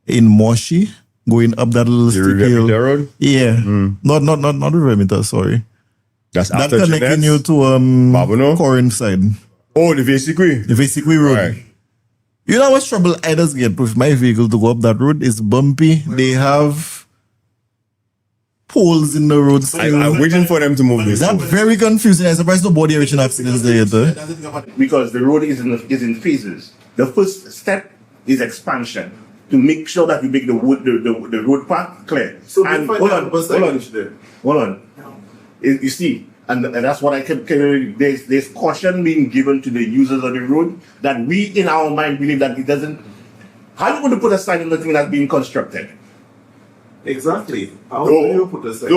in Moshi, going up that little steep hill. Road? Yeah. Not the Remita, sorry. That's that after connecting Jeanette's? you to Corinth side. Oh, the Vesikwi. The Vesikwi road. Right. You know what trouble I just get with my vehicle to go up that road? It's bumpy. They have poles in the road. I'm waiting for them to move this. That's very confusing. I'm surprised nobody reaching accidents there yet. Because the road is in phases. The first step is expansion to make sure that we make the road path clear. So and hold on. You see, and that's what I kept telling you. There's caution being given to the users of the road that we in our mind believe that it doesn't. How are you going to put a sign on the thing that's being constructed? Exactly. How do you put a sign?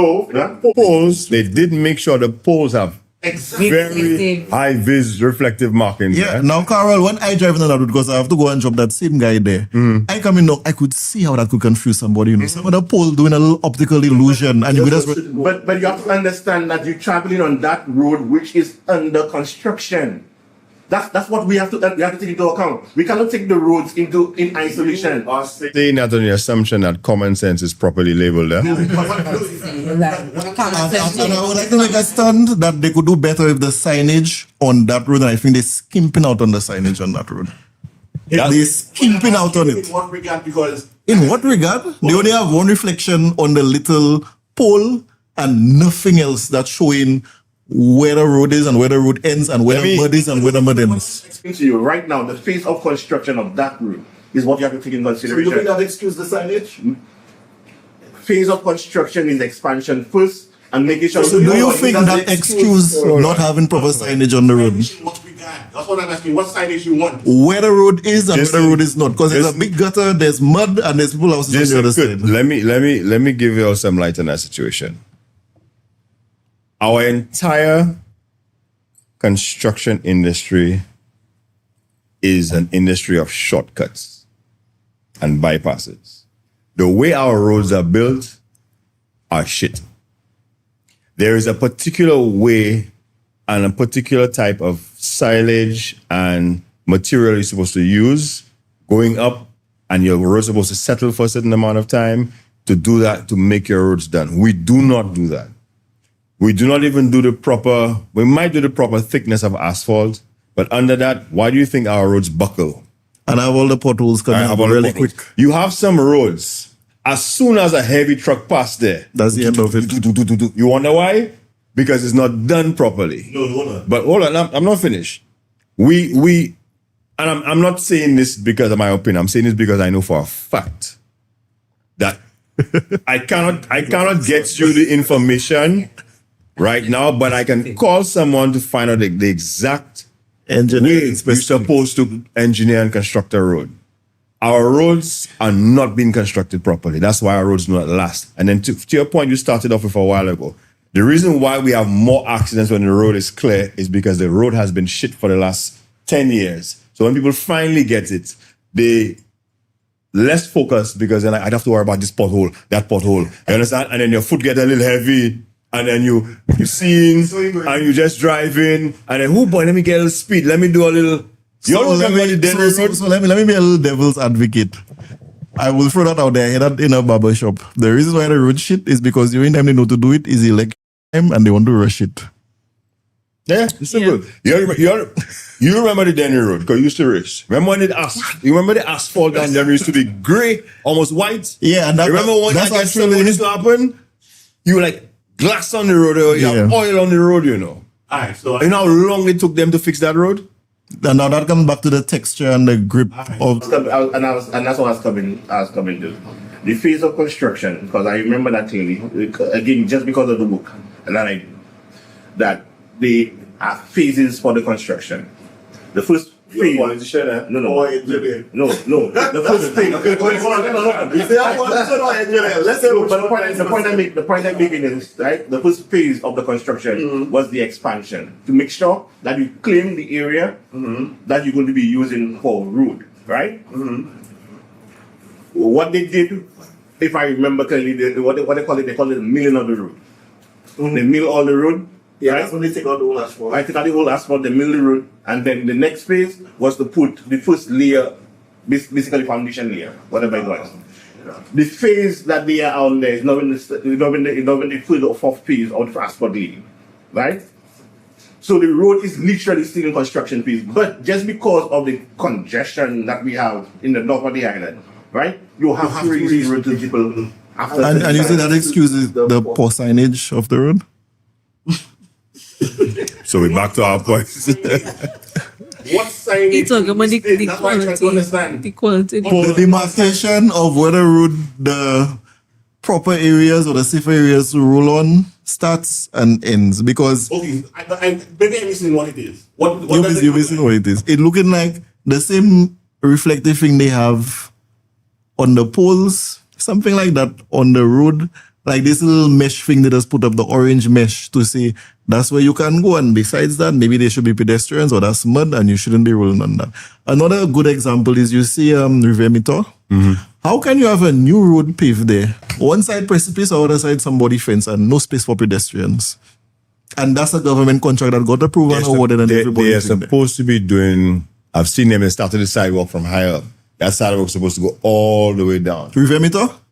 Poles, they did make sure the poles have very high vis reflective markings. Yeah. Now, Carol, when I drive on that road, because I have to go and drop that same guy there, I come in now, I could see how that could confuse somebody. You know, some of the pole doing a little optical illusion, and you just. But you have to understand that you're traveling on that road which is under construction. That's what we have to take into account. We cannot take the roads in isolation. Saying that on the assumption that common sense is properly labeled there. And I would like to make a stand that they could do better if the signage on that road, and I think they're skimping out on the signage on that road. They're skimping out on it. In what regard? Because in what regard? They only have one reflection on the little pole and nothing else that's showing where the road is and where the road ends and where the mud is and where the mud ends. Explain to you right now, the phase of construction of that road is what you have to take into consideration. So you think that excuse the signage? Phase of construction is expansion first and making sure. So do you think that excuse not having proper signage on the road? That's what I'm asking. What signage you want? Where the road is and where the road is not, because there's a big gutter, there's mud, and there's people houses on the other side. Let me give you all some light on that situation. Our entire construction industry is an industry of shortcuts and bypasses. The way our roads are built are shit. There is a particular way and a particular type of silage and material you're supposed to use going up, and your road's supposed to settle for a certain amount of time to do that, to make your roads done. We do not do that. We do not even do we might do the proper thickness of asphalt, but under that, why do you think our roads buckle? And I have all the potholes coming up really quick. You have some roads, as soon as a heavy truck passes there, that's the end of it. You wonder why? Because it's not done properly. No, hold on. But hold on, I'm not finished. And I'm not saying this because of my opinion. I'm saying this because I know for a fact that I cannot get you the information right now, but I can call someone to find out the exact engineering way you're supposed to engineer and construct a road. Our roads are not being constructed properly. That's why our roads do not last. And then to your point, you started off with a while ago. The reason why we have more accidents when the road is clear is because the road has been shit for the last 10 years. So when people finally get it, they less focused because then I'd have to worry about this pothole, that pothole. You understand? And then your foot get a little heavy, and then you seeing and you just driving, and then oh boy, let me get a little speed, let me do a little. So let me be a little devil's advocate. I will throw that out there. I hear that in a barber shop. The reason why the road shit is because during time they know to do it is elect time and they want to rush it. Yeah, it's simple. You remember the Denny Road because you used to race. Remember when you remember the asphalt down there used to be grey, almost white? Yeah, and remember when that used to happen? You were like glass on the road, or you have oil on the road, you know. Alright, so you know how long it took them to fix that road? And now that comes back to the texture and the grip of. And that's what I was coming to. The phase of construction, because I remember that clearly, again, just because of the book, and that they are phases for the construction. The first phase. No. The first phase. The point I'm making is, right, the first phase of the construction was the expansion to make sure that you claim the area that you're going to be using for road, right? What they did, if I remember clearly, what they call it the milling of the road. They mill all the road. Yeah, right? That's when they take out the whole asphalt. I take out the whole asphalt, they mill the road, and then the next phase was to put the first layer, basically foundation layer, whatever it was. The phase that they are on there is not in the third or fourth phase of the asphalt laying, right? So the road is literally still in construction phase, but just because of the congestion that we have in the north of the island, right? You have to raise the road to people after. And you say that excuses the poor signage of the road? So we're back to our point. What signage? It's talking about the That's why I try to understand. The quality. The demarcation of whether road the proper areas or the safer areas to roll on starts and ends because. Okay, maybe I'm missing what it is. You're missing what it is. It looking like the same reflective thing they have on the poles, something like that on the road. Like this little mesh thing they just put up, the orange mesh to say that's where you can go. And besides that, maybe there should be pedestrians or that's mud and you shouldn't be rolling on that. Another good example is you see Rivière Mito. How can you have a new road paved there? One side precipice, other side somebody fence and no space for pedestrians. And that's a government contract that got approved and awarded and everybody. They are supposed to be doing, I've seen them, they started the sidewalk from high up. That sidewalk is supposed to go all the way down. Rivière Mito?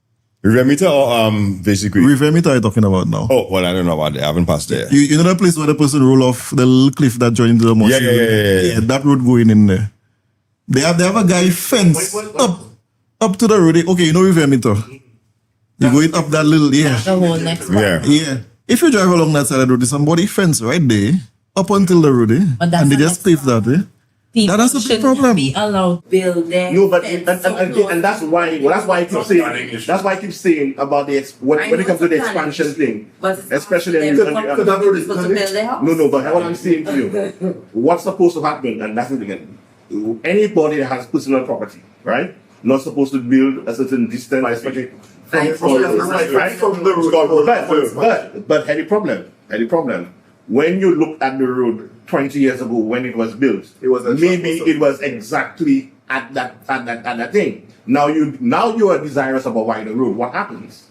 Rivière Mito or basically? Rivière Mito are you talking about now? Oh, well, I don't know about that. I haven't passed there. You know that place where the person roll off the little cliff that joined into the machine? Yeah. That road going in there. They have a guy fence up to the road. Okay, you know Rivière Mito? You going up that little, The whole next one. Yeah. If you drive along that side of the road, there's somebody fence right there up until the road, and they just pave that, People that's a big problem. Be allowed build there. No, but and that's why I keep saying about the when it comes to the expansion thing, especially in No, but what I'm saying to you, what's supposed to happen, and that's it again. Anybody that has personal property, right, not supposed to build a certain distance, especially from the road. But had a problem. When you look at the road 20 years ago when it was built, it was exactly at that thing. Now you are desirous of a wider road. What happens?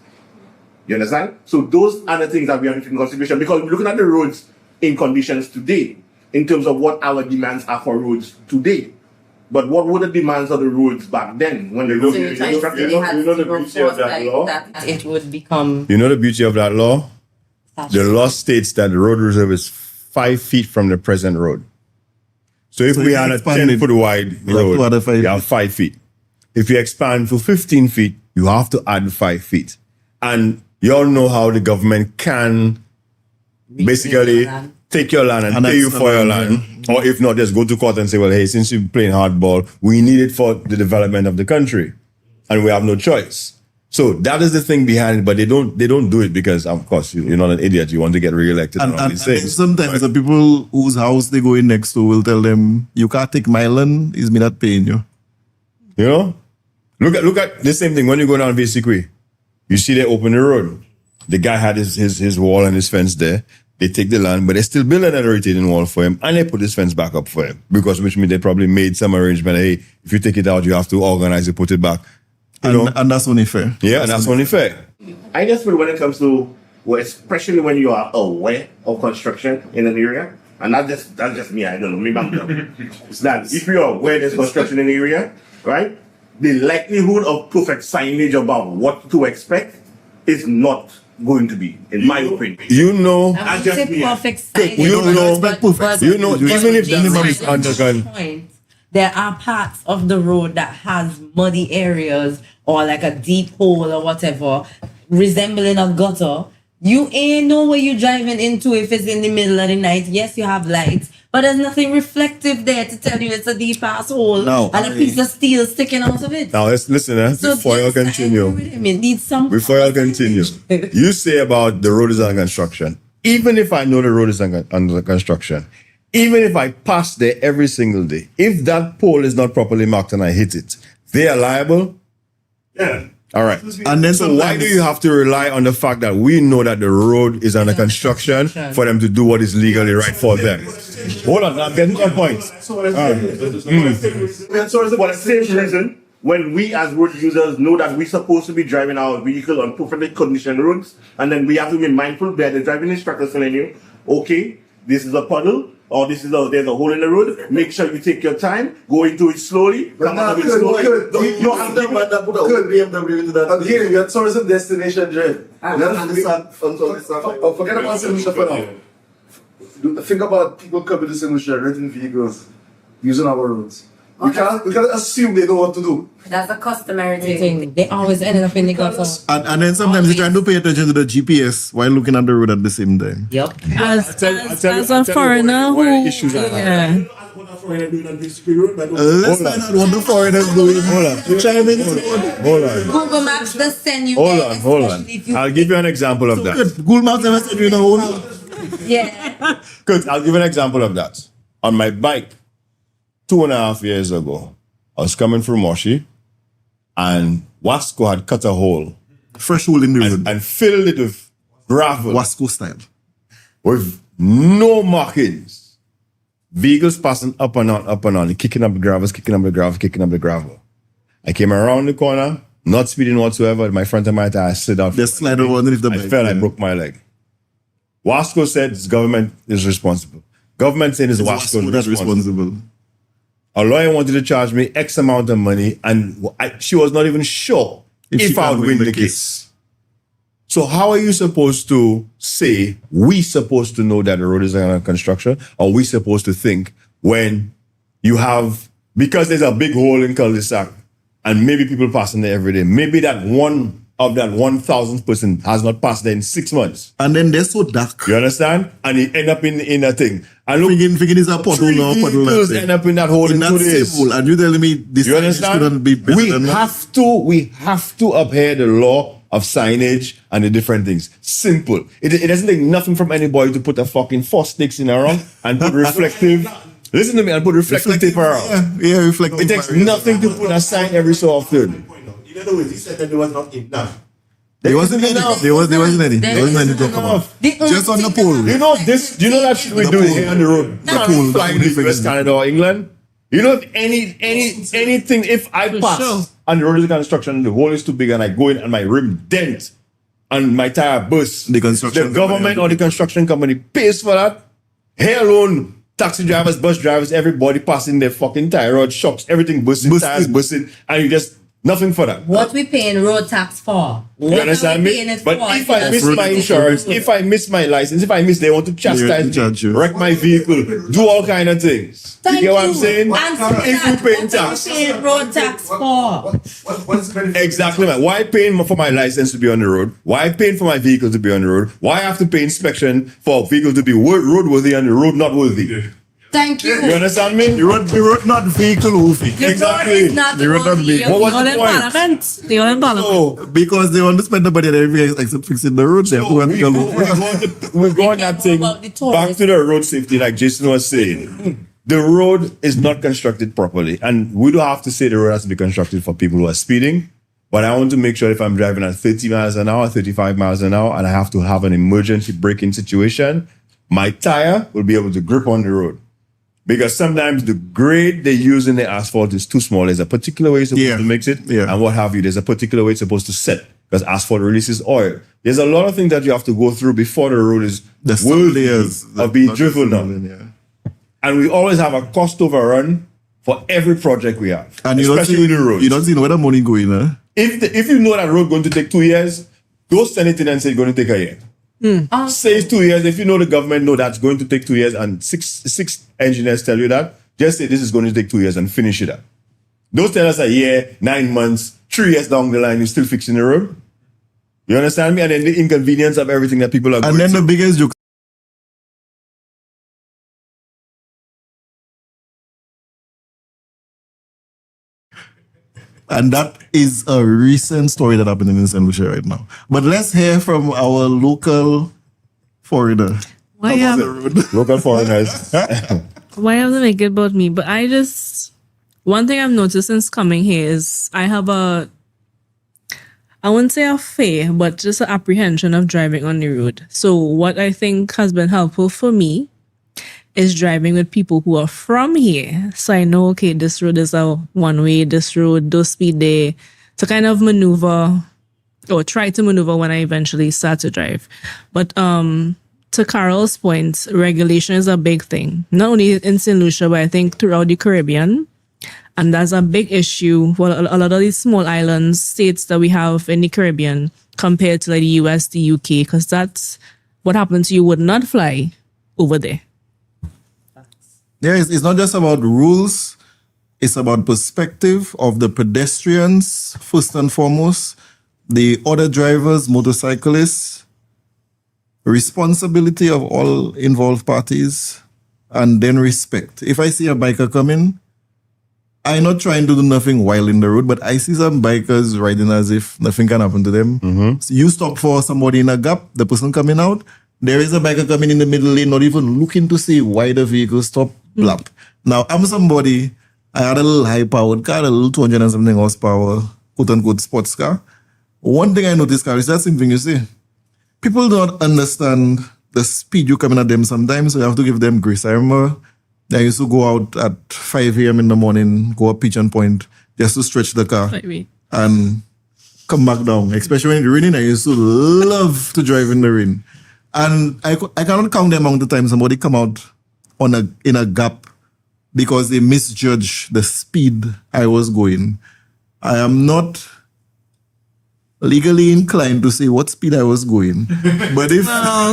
You understand? So those are the things that we have to take in consideration because we're looking at the roads in conditions today, in terms of what our demands are for roads today. But what were the demands of the roads back then when the roads were constructed? You know the beauty of that law? It would become. You know the beauty of that law? The law states that the road reserve is 5 feet from the present road. So if we had a 10-foot wide road, you have 5 feet. If you expand to 15 feet, you have to add 5 feet. And you all know how the government can basically take your land and pay you for your land. Or if not, just go to court and say, well, hey, since you're playing hardball, we need it for the development of the country. And we have no choice. So that is the thing behind it, but they don't do it because, of course, you're not an idiot. You want to get reelected and all these things. Sometimes the people whose house they go in next to will tell them, you can't take my land, it's me not paying you. You know? Look at the same thing when you go down VCQ. You see they open the road. The guy had his wall and his fence there. They take the land, but they still build another retaining wall for him and they put his fence back up for him. Because which means they probably made some arrangement. Hey, if you take it out, you have to organize it, put it back. And that's only fair. Yeah, and that's only fair. I just feel when it comes to, well, especially when you are aware of construction in an area, and that's just me, I don't know, maybe I'm dumb. It's that if you are aware there's construction in the area, right, the likelihood of perfect signage about what to expect is not going to be, in my opinion. You know, I would say perfect signage. Even if the minimum is underground. There are parts of the road that has muddy areas or like a deep hole or whatever, resembling a gutter. You ain't know where you're driving into if it's in the middle of the night. Yes, you have lights, but there's nothing reflective there to tell you it's a deep ass hole and a piece of steel sticking out of it. Now let's listen, So before you continue. It needs some. Before you continue, you say about the road is under construction. Even if I know the road is under construction, even if I pass there every single day, if that pole is not properly marked and I hit it, they are liable? Yeah. All right. And then so why do you have to rely on the fact that we know that the road is under construction for them to do what is legally right for them? Hold on, I'm getting to that point. For the same reason, when we as road users know that we're supposed to be driving our vehicle on perfectly conditioned roads, and then we have to be mindful that the driving instructor is telling you, okay, this is a puddle, or there's a hole in the road, make sure you take your time, go into it slowly, come out of it slowly. You have to put BMW into that. Again, we are tourism destination drive. Forget about solution for now. Think about people coming to solution, renting vehicles, using our roads. We can't assume they know what to do. That's a customary thing. They always end up in the gutter. And then sometimes you're trying to pay attention to the GPS while looking at the road at the same time. Yep. As a foreigner who... Yeah. Let's find out what the foreigners doing. Hold on. Google Maps does send you. Hold on. I'll give you an example of that. Google Maps never send you in a hole. Yeah. Good. I'll give you an example of that. On my bike, 2.5 years ago, I was coming from Moshi, and Wasco had cut a hole. Fresh hole in the road. And filled it with gravel. Wasco style. With no markings. Vehicles passing up and on, kicking up the gravel. I came around the corner, not speeding whatsoever. My front of my tire slid out. Just slid over underneath the bike. I fell, I broke my leg. Wasco said the government is responsible. Government said it's Wasco that's responsible. A lawyer wanted to charge me X amount of money, and she was not even sure if I would win the case. So how are you supposed to say we supposed to know that the road is under construction, or we supposed to think when you have, because there's a big hole in cul-de-sac and maybe people passing there every day, maybe that one of that 1,000th person has not passed there in 6 months. And then they're so dark. You understand? And he end up in a thing. And look, thinking it's a puddle now, puddle. End up in that hole in 2 days. And you telling me this you understand? Couldn't be better we have to uphold the law of signage and the different things. Simple. It doesn't take nothing from anybody to put a fucking 4 sticks in around and put reflective. Listen to me, and put reflective tape around. Yeah, reflective. It takes nothing to put a sign every so often. In other words, he said that there was not enough. There wasn't any. There wasn't any to talk about. Just on the pole. You know this. You know that shit we do here on the road. The pole. Flying to West Canada or England. You know anything. If I pass and the road is construction, the hole is too big, and I go in and my rim dent and my tire bursts. The government or the construction company pays for that. Here alone, taxi drivers, bus drivers, everybody passing their fucking tire rod shocks, everything bursting, tires bursting, and you just. Nothing for that. What we paying road tax for? You understand me? But if I miss my insurance, if I miss my license, if I miss, they want to chastise me, wreck my vehicle, do all kind of things. You get what I'm saying? If you pay tax. What we paying road tax for? Exactly, man. Why paying for my license to be on the road? Why paying for my vehicle to be on the road? Why I have to pay inspection for a vehicle to be roadworthy and the road not worthy? Thank you. You understand me? The road not vehicle moving. Exactly. The road not vehicle. What was the point? They all in Parliament. So, because they want to spend the money on everything except fixing the road. We're going that thing back to the road safety, like Jason was saying. The road is not constructed properly, and we don't have to say the road has to be constructed for people who are speeding. But I want to make sure if I'm driving at 30 miles an hour, 35 miles an hour, and I have to have an emergency braking situation, my tire will be able to grip on the road. Because sometimes the grade they use in the asphalt is too small. There's a particular way you're supposed to mix it, and what have you. There's a particular way it's supposed to set, because asphalt releases oil. There's a lot of things that you have to go through before the road is worthy of being driven on. And we always have a cost overrun for every project we have, And especially with the roads. you don't see where the money going, huh? If you know that road going to take 2 years, don't send it in and say it's going to take a year. Say it's 2 years. If you know the government know that's going to take 2 years and six engineers tell you that, just say this is going to take 2 years and finish it up. Don't tell us a year, 9 months, 3 years down the line, you're still fixing the road. You understand me? And then the inconvenience of everything that people are going And then the biggest joke. And that is a recent story that happened in St. Lucia right now. But let's hear from our local foreigner. Why have local foreigners? Why have to make it about me? But one thing I've noticed since coming here is I have I wouldn't say a fear, but just an apprehension of driving on the road. So what I think has been helpful for me is driving with people who are from here. So I know, okay, this road is a one-way, this road, don't speed there. To kind of maneuver or try to maneuver when I eventually start to drive. But to Carol's point, regulation is a big thing. Not only in St. Lucia, but I think throughout the Caribbean. And that's a big issue for a lot of these small islands, states that we have in the Caribbean compared to like the US, the UK, because that's what happens. You would not fly over there. Yeah, it's not just about rules. It's about perspective of the pedestrians, first and foremost, the other drivers, motorcyclists, responsibility of all involved parties, and then respect. If I see a biker coming, I'm not trying to do nothing while in the road, but I see some bikers riding as if nothing can happen to them. So you stop for somebody in a gap, the person coming out, there is a biker coming in the middle lane, not even looking to see why the vehicle stopped. Blap. Now, I'm somebody, I had a little high-powered car, a little 200 and something horsepower, quote-unquote sports car. One thing I noticed, Carl, is that same thing you see. People don't understand the speed you coming at them sometimes, so you have to give them grace. I remember I used to go out at 5 a.m. in the morning, go up Pigeon Point, just to stretch the car and come back down. Especially when it's raining, I used to love to drive in the rain. And I cannot count the amount of times somebody come out in a gap because they misjudge the speed I was going. I am not legally inclined to say what speed I was going. But if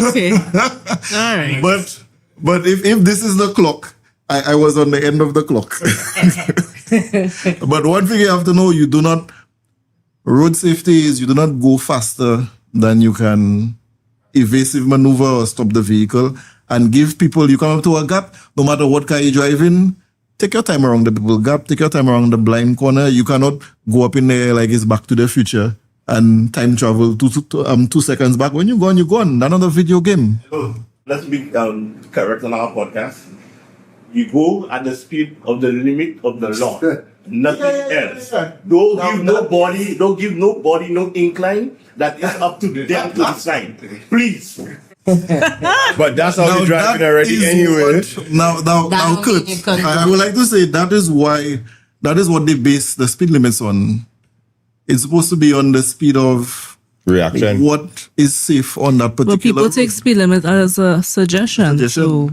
okay. All right. But if this is the clock, I was on the end of the clock. But one thing you have to know, road safety is you do not go faster than you can evasive maneuver or stop the vehicle. And give people, you come up to a gap, no matter what car you're driving, take your time around the people gap, take your time around the blind corner. You cannot go up in there like it's Back to the Future and time travel 2 seconds back. When you're gone. That's not a video game. Let's be correct on our podcast. You go at the speed of the limit of the law. Nothing else. Don't give nobody no incline. That is up to them to decide. Please. But that's how we driving already anyway. Now, Kurt, I would like to say that is what they base the speed limits on. It's supposed to be on the speed of reaction. What is safe on that particular. But people take speed limit as a suggestion. So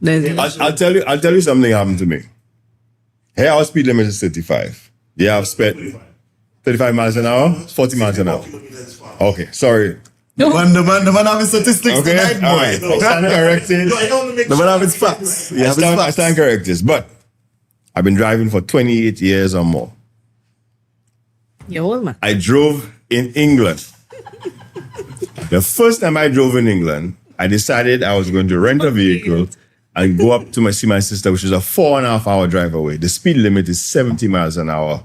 I'll tell you something happened to me. Here our speed limit is 35. Yeah, I've spent 35 miles an hour, 40 miles an hour. Okay, sorry. The man have his statistics okay. tonight, boy. All right. I stand corrected. The man have his facts. I stand corrected. But I've been driving for 28 years or more. You're old, man. I drove in England. The first time I drove in England, I decided I was going to rent a vehicle and go up to see my sister, which is a 4.5 hour drive away. The speed limit is 70 miles an hour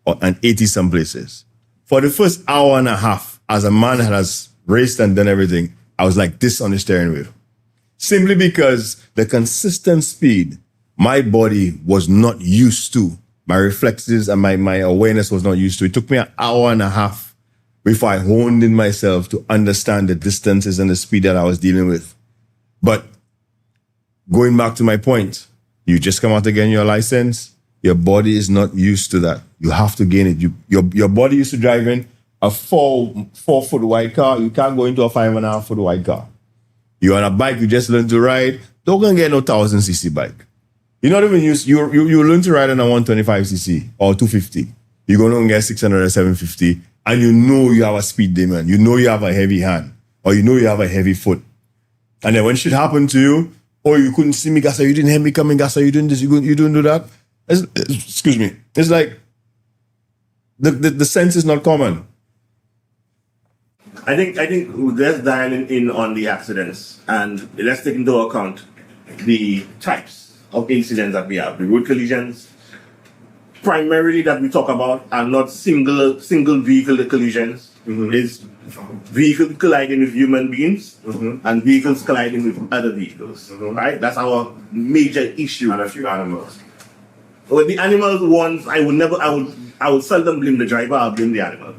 and 80 some places. For the first hour and a half, as a man that has raced and done everything, I was like this on the steering wheel. Simply because the consistent speed, my body was not used to. My reflexes and my awareness was not used to. It took me an hour and a half before I honed in myself to understand the distances and the speed that I was dealing with. But going back to my point, you just come out to gain your license, your body is not used to that. You have to gain it. Your body used to driving a 4-foot wide car. You can't go into a 5.5-foot wide car. You're on a bike, you just learn to ride. Don't go and get no 1,000cc bike. You're not even used, you learn to ride on a 125cc or 250. You're going to get 600 or 750, and you know you have a speed demon. You know you have a heavy hand, or you know you have a heavy foot. And then when shit happened to you, or you couldn't see me, Gassa, you didn't hear me coming, Gassa, you didn't this, you didn't do that. Excuse me. It's like the sense is not common. I think let's dial in on the accidents and let's take into account the types of incidents that we have. The road collisions, primarily that we talk about, are not single vehicle collisions. It's vehicles colliding with human beings and vehicles colliding with other vehicles. Right? That's our major issue. And a few animals. Well, the animals ones, I would seldom blame the driver. I'll blame the animal.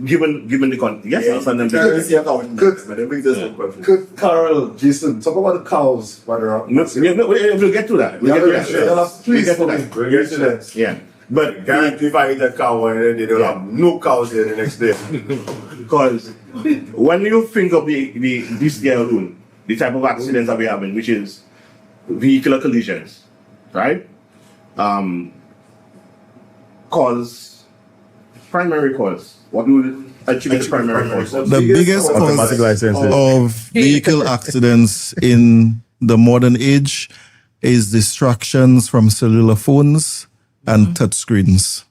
Given the context, yes, I'll seldom blame. Good, Carol, Jason, talk about the cows. We'll get to that. We'll get to that. Yeah. But guarantee if I eat a cow and then they don't have no cows there the next day. Because when you think of this year alone, the type of accidents that we're having, which is vehicular collisions, right? Primary cause. What would attribute primary cause? The biggest cause of vehicle accidents in the modern age is distractions from cellular phones and touch screens.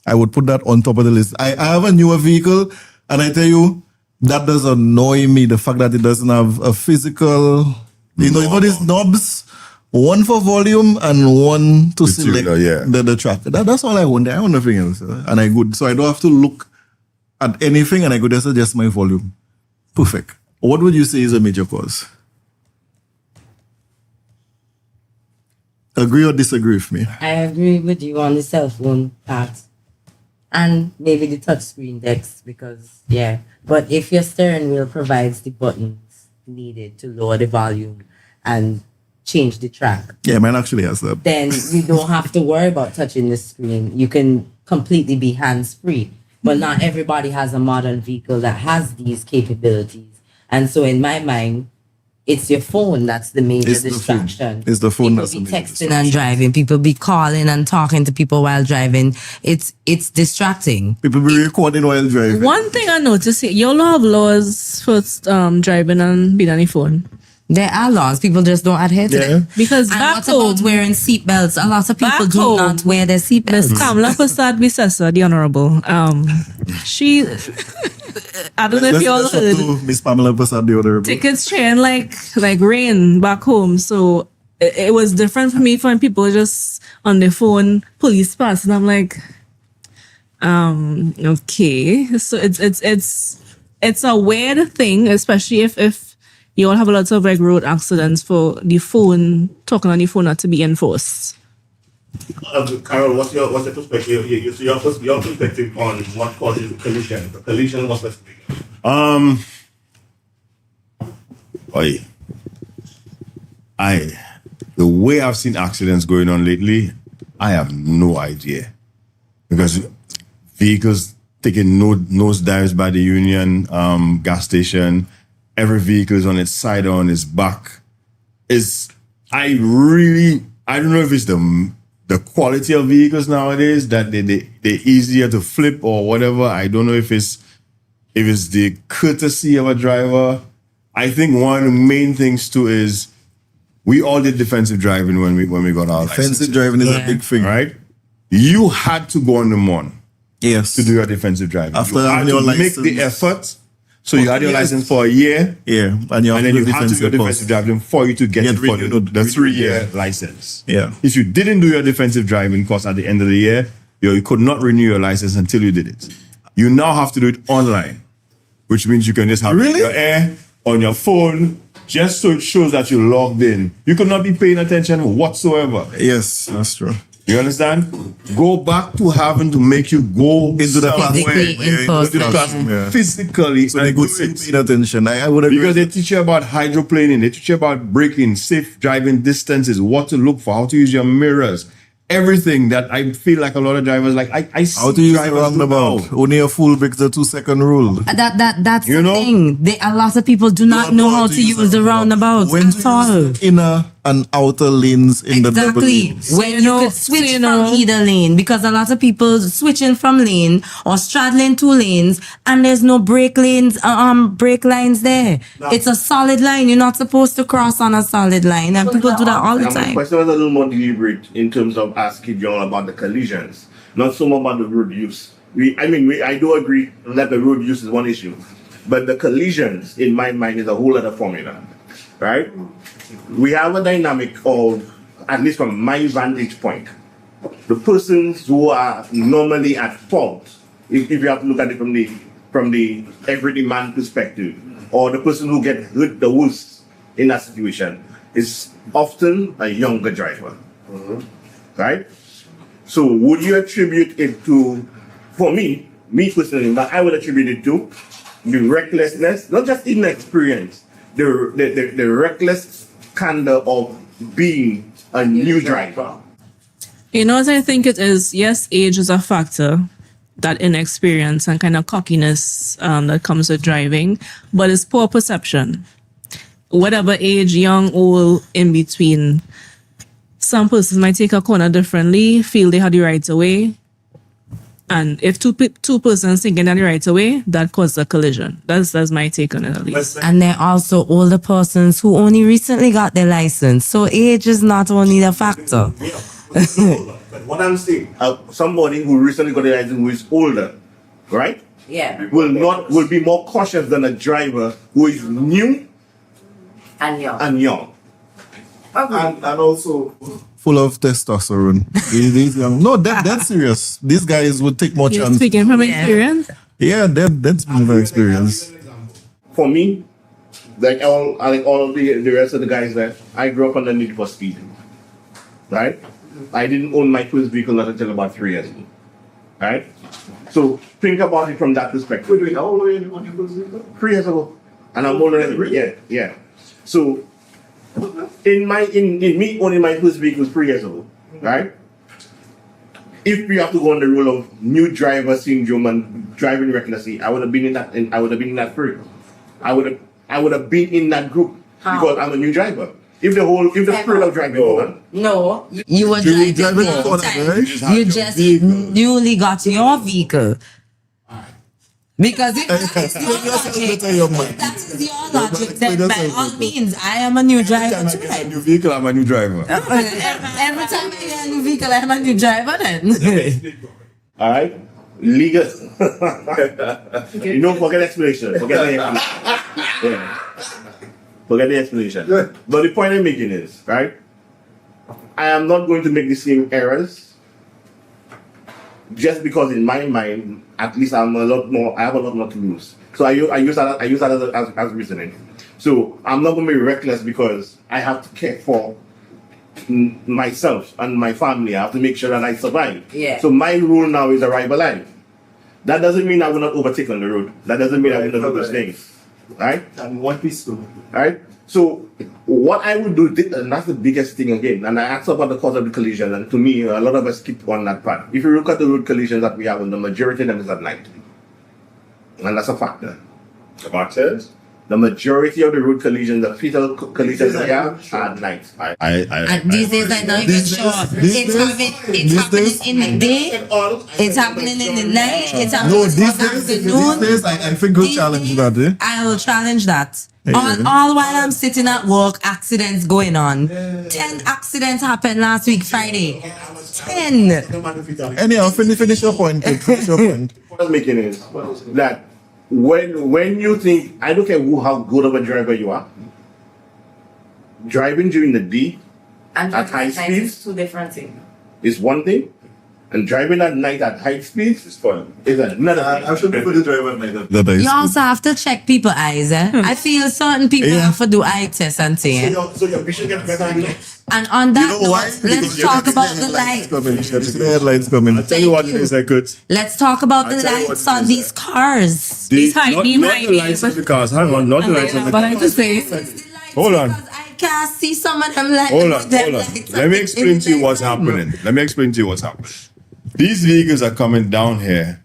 I would put that on top of the list. I have a newer vehicle, and I tell you, that does annoy me, the fact that it doesn't have a physical, you know these knobs? One for volume and one to select the track. That's all I want. I want nothing else. And I good. So I don't have to look at anything, and I could just adjust my volume. Perfect. What would you say is a major cause? Agree or disagree with me? I agree with you on the cell phone part. And maybe the touchscreen decks, because, But if your steering wheel provides the buttons needed to lower the volume and change the track. Yeah, mine actually has that. Then you don't have to worry about touching the screen. You can completely be hands-free. But not everybody has a modern vehicle that has these capabilities. And so in my mind, it's your phone that's the major distraction. It's the phone that's the major distraction. People be texting and driving. People be calling and talking to people while driving. It's distracting. People be recording while driving. One thing I noticed, you all have laws for driving and being on your phone. There are laws. People just don't adhere to them. Because and back what home, about wearing seatbelts? A lot of people do not wear their seatbelts. Miss Kamala Prasad Bisesa, the Honorable, she, I don't know if you all heard. Miss Pamela Prasad, the Honorable. Tickets train like rain back home. So it was different for me when people just on their phone, police pass, and I'm like, okay. So it's a weird thing, especially if you all have a lot of road accidents for the phone, talking on the phone not to be enforced. Carol, what's your perspective? Your perspective on what causes collision? Collision was specific. The way I've seen accidents going on lately, I have no idea. Because vehicles taking nose dives by the Union gas station, every vehicle is on its side or on its back. I don't know if it's the quality of vehicles nowadays that they're easier to flip or whatever. I don't know if it's the courtesy of a driver. I think one of the main things too is we all did defensive driving when we got our defensive driving is a big thing, right? You had to go on the mon, yes, to do your defensive driving. After you had having your to make license, the effort So you had your license for a year. Yeah, and you have then to you do had to do your defensive driving for you to get it for the 3-year license. Yeah. If you didn't do your defensive driving course at the end of the year, you could not renew your license until you did it. You now have to do it online, which means you can just have your air on your phone, just so it shows that you logged in. You could not be paying attention whatsoever. Yes, that's true. You understand? Go back to having to make you go into the classroom. Physically. So they go paying attention. I would agree. Because they teach you about hydroplaning, they teach you about braking, safe driving distances, what to look for, how to use your mirrors. Everything that I feel like a lot of drivers like I see how to use the drivers do roundabout. now. Only a fool breaks the 2-second rule. That's the thing. A lot of people do not know how to use the roundabout at all. Inner and outer lanes in the double Exactly. lanes. When you could switch from either lane, because a lot of people switching from lane or straddling 2 lanes, and there's no brake lines there. It's a solid line. You're not supposed to cross on a solid line, and people do that all the My time. question was a little more deliberate in terms of asking y'all about the collisions, not so much about the road use. I do agree that the road use is one issue, but the collisions, in my mind, is a whole other formula, right? We have a dynamic of, at least from my vantage point, the persons who are normally at fault, if you have to look at it from the everyday man perspective, or the person who gets hurt the worst in that situation, is often a younger driver, right? So would you attribute it to, for me personally, but I would attribute it to the recklessness, not just inexperience, the reckless candor of being a new driver. You know what I think it is? Yes, age is a factor, that inexperience and kind of cockiness that comes with driving, but it's poor perception. Whatever age, young, old, in between, some persons might take a corner differently, feel they had the right away, and if two persons thinking that the right away, that causes a collision. That's my take on it, at least. And there are also older persons who only recently got their license, so age is not only the factor. But what I'm saying, somebody who recently got a license who is older, right? Yeah. Will be more cautious than a driver who is new and young. And also full of testosterone. These young. No, that's serious. These guys would take more You're chance. speaking from experience? Yeah, that's been my experience. For me, like all of the rest of the guys there, I grew up on the need for speed. Right? I didn't own my first vehicle not until about 3 years ago. Right? So think about it from that perspective. Wait, how old were you on your first vehicle? 3 years ago. And I'm older than yeah. So in me owning my first vehicle 3 years ago, right? If we have to go on the rule of new driver syndrome and driving recklessly, I would have been in that group. I would have been in that group because I'm a new driver. If the spirit of driving on. No, you were driving all the time. You just newly got your vehicle. Because if that is your logic, then by all means, I am a new driver too. A new vehicle, I'm a new driver. Every time I get a new vehicle, I'm a new driver then. All right? Legal. You don't forget explanation. Forget the explanation. Yeah. Forget the explanation. But the point I'm making is, right? I am not going to make the same errors just because in my mind, at least I have a lot more to lose. So I use that as reasoning. So I'm not going to be reckless because I have to care for myself and my family. I have to make sure that I survive. Yeah. So my rule now is arrive alive. That doesn't mean I will not overtake on the road. That doesn't mean I will not do those things. Right? And one piece too. Right? So what I would do, and that's the biggest thing again, and I asked about the cause of the collision, and to me, a lot of us skip on that part. If you look at the road collisions that we have, and the majority of them is at night. And that's a factor. The fact is? The majority of the road collisions, the fatal collisions we have, are at night. And these days, I'm not even sure. It's happening in the day, it's happening in the night, it's happening in the afternoon. These days, I think we'll challenge that, eh? I will challenge that. Yeah. All while I'm sitting at work, accidents going on. 10 accidents happened last week, Friday. 10. Anyhow, finish your point. Finish your point. What I'm making is that when you think, I don't care how good of a driver you are, driving during the day And at high is speeds two different things. is one thing, and driving at night at high speeds is fun. Is another thing. I should prefer to drive at night. That is You also have to check people's eyes. I feel certain people have to do eye tests and things. So your vision gets better and better. And on that know why? note, let's talk about the lights. The headlights coming. I'll tell you what it is, I could. Let's talk about the I'll tell you lights what it on is, these cars. Not the lights of the cars. Hang on, not the lights of the But I cars. just say, Hold on. I can't see some of them lights. Hold on. Let me explain to you what's happening. These vehicles are coming down here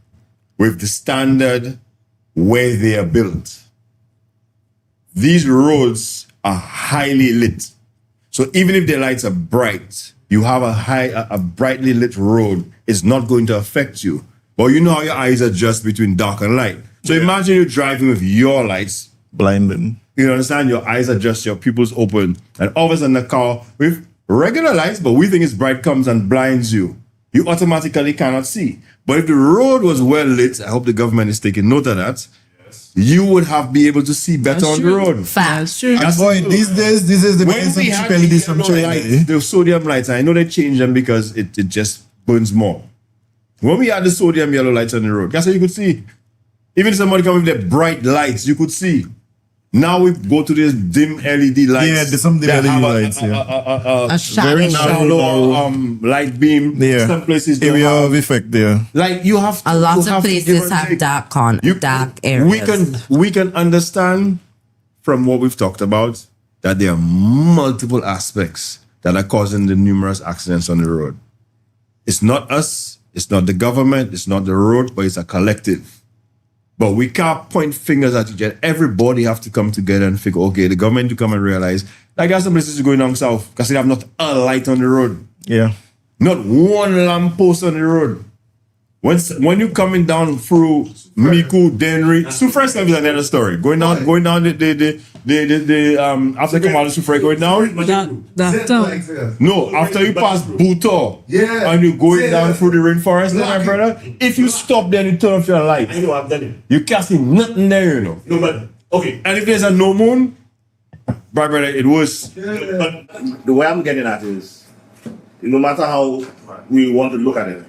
with the standard where they are built. These roads are highly lit. So even if the lights are bright, you have a brightly lit road, it's not going to affect you. But you know how your eyes adjust between dark and light. So imagine you're driving with your lights blinding. You understand? Your eyes adjust, your pupils open, and all of a sudden the car with regular lights, but we think it's bright, comes and blinds you. You automatically cannot see. But if the road was well lit, I hope the government is taking note of that. You would be able to see better on the road. That's true. And boy, these days, this is the When we had the LEDs from yellow China. lights, the sodium lights, I know they changed them because it just burns more. When we had the sodium yellow lights on the road, guess what you could see? Even somebody coming with their bright lights, you could see. Now we go to these dim LED lights. Yeah, there's some dim that LED have lights, a very shallow light beam. Yeah. Some places don't area have. of effect there. Like you have to, A lot you of have to give places and have take. dark areas. We can understand from what we've talked about that there are multiple aspects that are causing the numerous accidents on the road. It's not us, it's not the government, it's not the road, but it's a collective. But we can't point fingers at each other. Everybody have to come together and figure, okay, the government to come and realize, like there's some places going down south because they have not a light on the road. Yeah. Not one lamp post on the road. When you're coming down through Miku, Denry, Sufre is another story. Going down after you come out of Sufre, going down. No, after you pass Buto, and you're going down through the rainforest, my brother. If you stop there and you turn off your light, I know I've done it. you can't see nothing there, you know. No, but okay. And if there's a no moon, my brother, it was. But the way I'm getting at is, no matter how we want to look at it,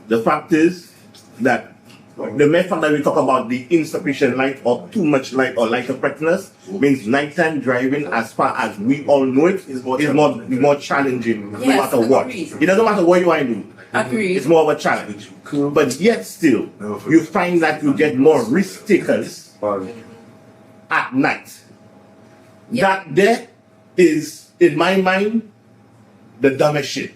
the fact is that the mere fact that we talk about the insufficient light or too much light or light effectiveness means nighttime driving, as far as we all know it, is more challenging no matter what. It doesn't matter where you are in. Agreed. It's more of a challenge. But yet still, you find that you get more risk takers at night. That there is, in my mind, the dumbest shit.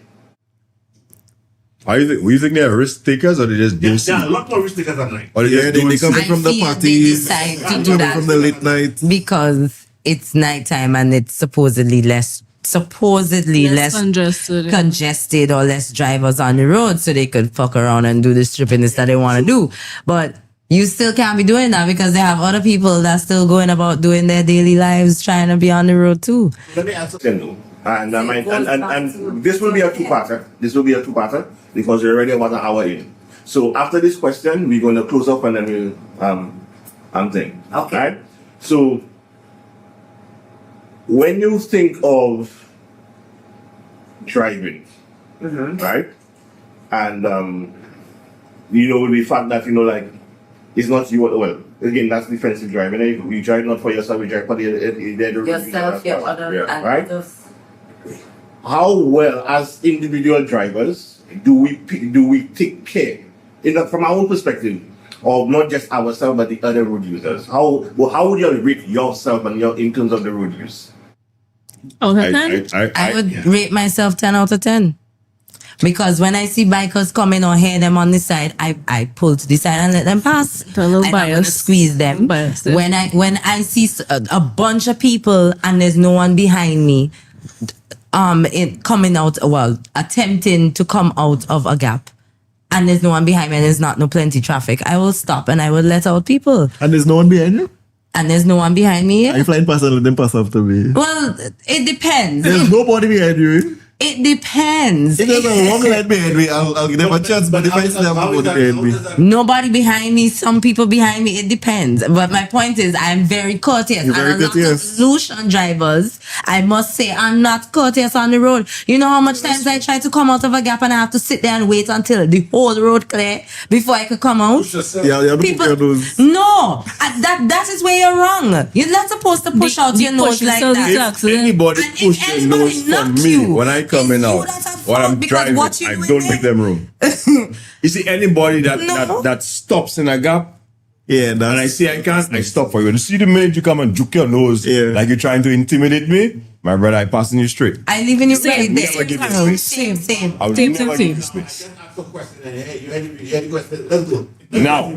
You think they're risk takers or they just do There are a lot more risk takers at night. Or they just they don't come see? from the feel they parties, decide to coming do that from the late night. because it's nighttime and it's supposedly less congested or less drivers on the road, so they could fuck around and do the strippiness that they want to do. But you still can't be doing that because they have other people that's still going about doing their daily lives trying to be on the road too. Let me answer. And this will be a two-parter. Because we're already about an hour in. So after this question, we're going to close up and then we'll thing. Okay. Right? So when you think of driving, right? And with the fact that like it's not you. Well, again, that's defensive driving. You drive not for yourself, you drive for Yourself, your other, and right? others. How well, as individual drivers, do we take care, from our own perspective, of not just ourselves but the other road users? How would you rate yourself and in terms of the road use? I would rate myself 10 out of 10. Because when I see bikers coming or hear them on the side, I pull to the side and let them pass. I'm not gonna squeeze them. When I see a bunch of people and there's no one behind me, attempting to come out of a gap, and there's no one behind me and there's no plenty traffic, I will stop and I will let out people. And there's no one behind you? And there's no one behind me. Are you flying past and let them pass after me? Well, it depends. There's nobody behind you. It depends. If there's a wrong light behind me, I'll give them a chance. But if I see them go behind me, Nobody behind me, some people behind me, it depends. But my point is, I'm very courteous. You're very and a lot courteous. of Lucian drivers, I must say, I'm not courteous on the road. You know how much times I try to come out of a gap and I have to sit there and wait until the whole road clear before I could come out? yeah, People, no, that is where you're wrong. You're not supposed to push out your nose like that. If anybody push their nose for me when I coming out, while I'm driving, what you I doing don't there? make them room. You see, anybody that stops in a gap, and I see I can't, I stop for you. And see the minute you come and juke your nose, like you're trying to intimidate me, my brother, I passing you straight. I live in your Same, right never give you Same. I will never give you space. Now,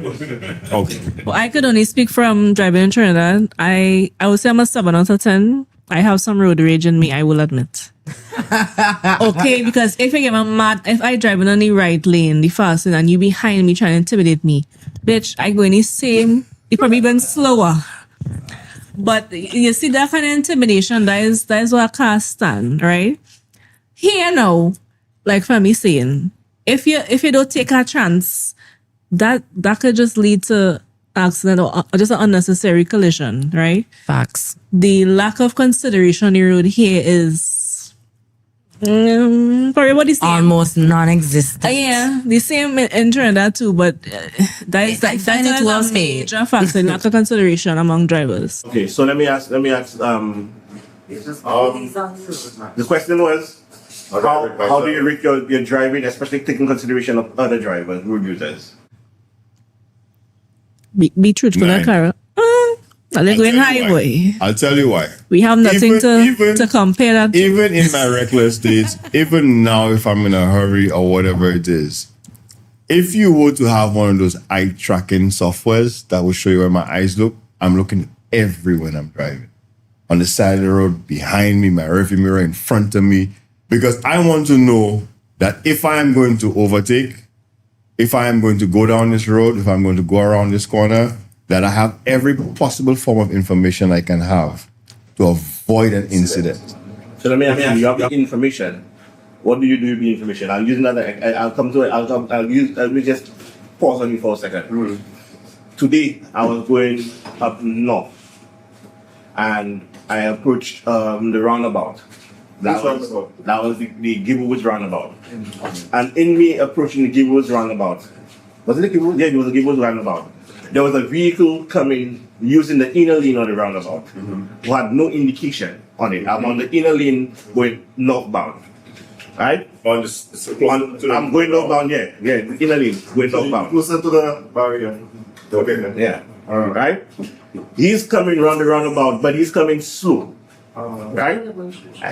okay. Well, I could only speak from driving in Trinidad. I would say I'm a 7 out of 10. I have some road rage in me, I will admit. Okay, because if I drive in the right lane, the fast lane, and you behind me trying to intimidate me, bitch, I go in the same, you probably even slower. But you see that kind of intimidation, that is what I can't stand, right? Here now, like for me saying, if you don't take a chance, that could just lead to accident or just an unnecessary collision, right? Facts. The lack of consideration on the road here is probably what the same. Almost non-existent. Yeah, the same in Trinidad too, but that's a major factor, lack of consideration among drivers. Okay, so let me ask. The question was, how do you rate your driving, especially taking consideration of other drivers, road users? Be truthful, Cara. Let's go in highway. I'll tell you why. We have nothing to compare that. Even in my reckless days, even now, if I'm in a hurry or whatever it is, if you were to have one of those eye tracking softwares that will show you where my eyes look, I'm looking everywhere when I'm driving. On the side of the road, behind me, my rearview mirror in front of me, because I want to know that if I am going to overtake, if I am going to go down this road, if I'm going to go around this corner, that I have every possible form of information I can have to avoid an incident. So let me ask you, you have the information. What do you do with the information? I'll use another, I'll come to it, let me just pause on you for a second. Today, I was going up north and I approached the roundabout. That was the Gibblewood roundabout. And in me approaching the Gibblewood roundabout, was it the Gibblewood? Yeah, it was the Gibblewood roundabout. There was a vehicle coming using the inner lane on the roundabout who had no indication on it. I'm on the inner lane going northbound. Right? I'm going northbound, yeah, the inner lane going northbound. Closer to the barrier. Okay. Yeah. Right? He's coming around the roundabout, but he's coming slow. Right?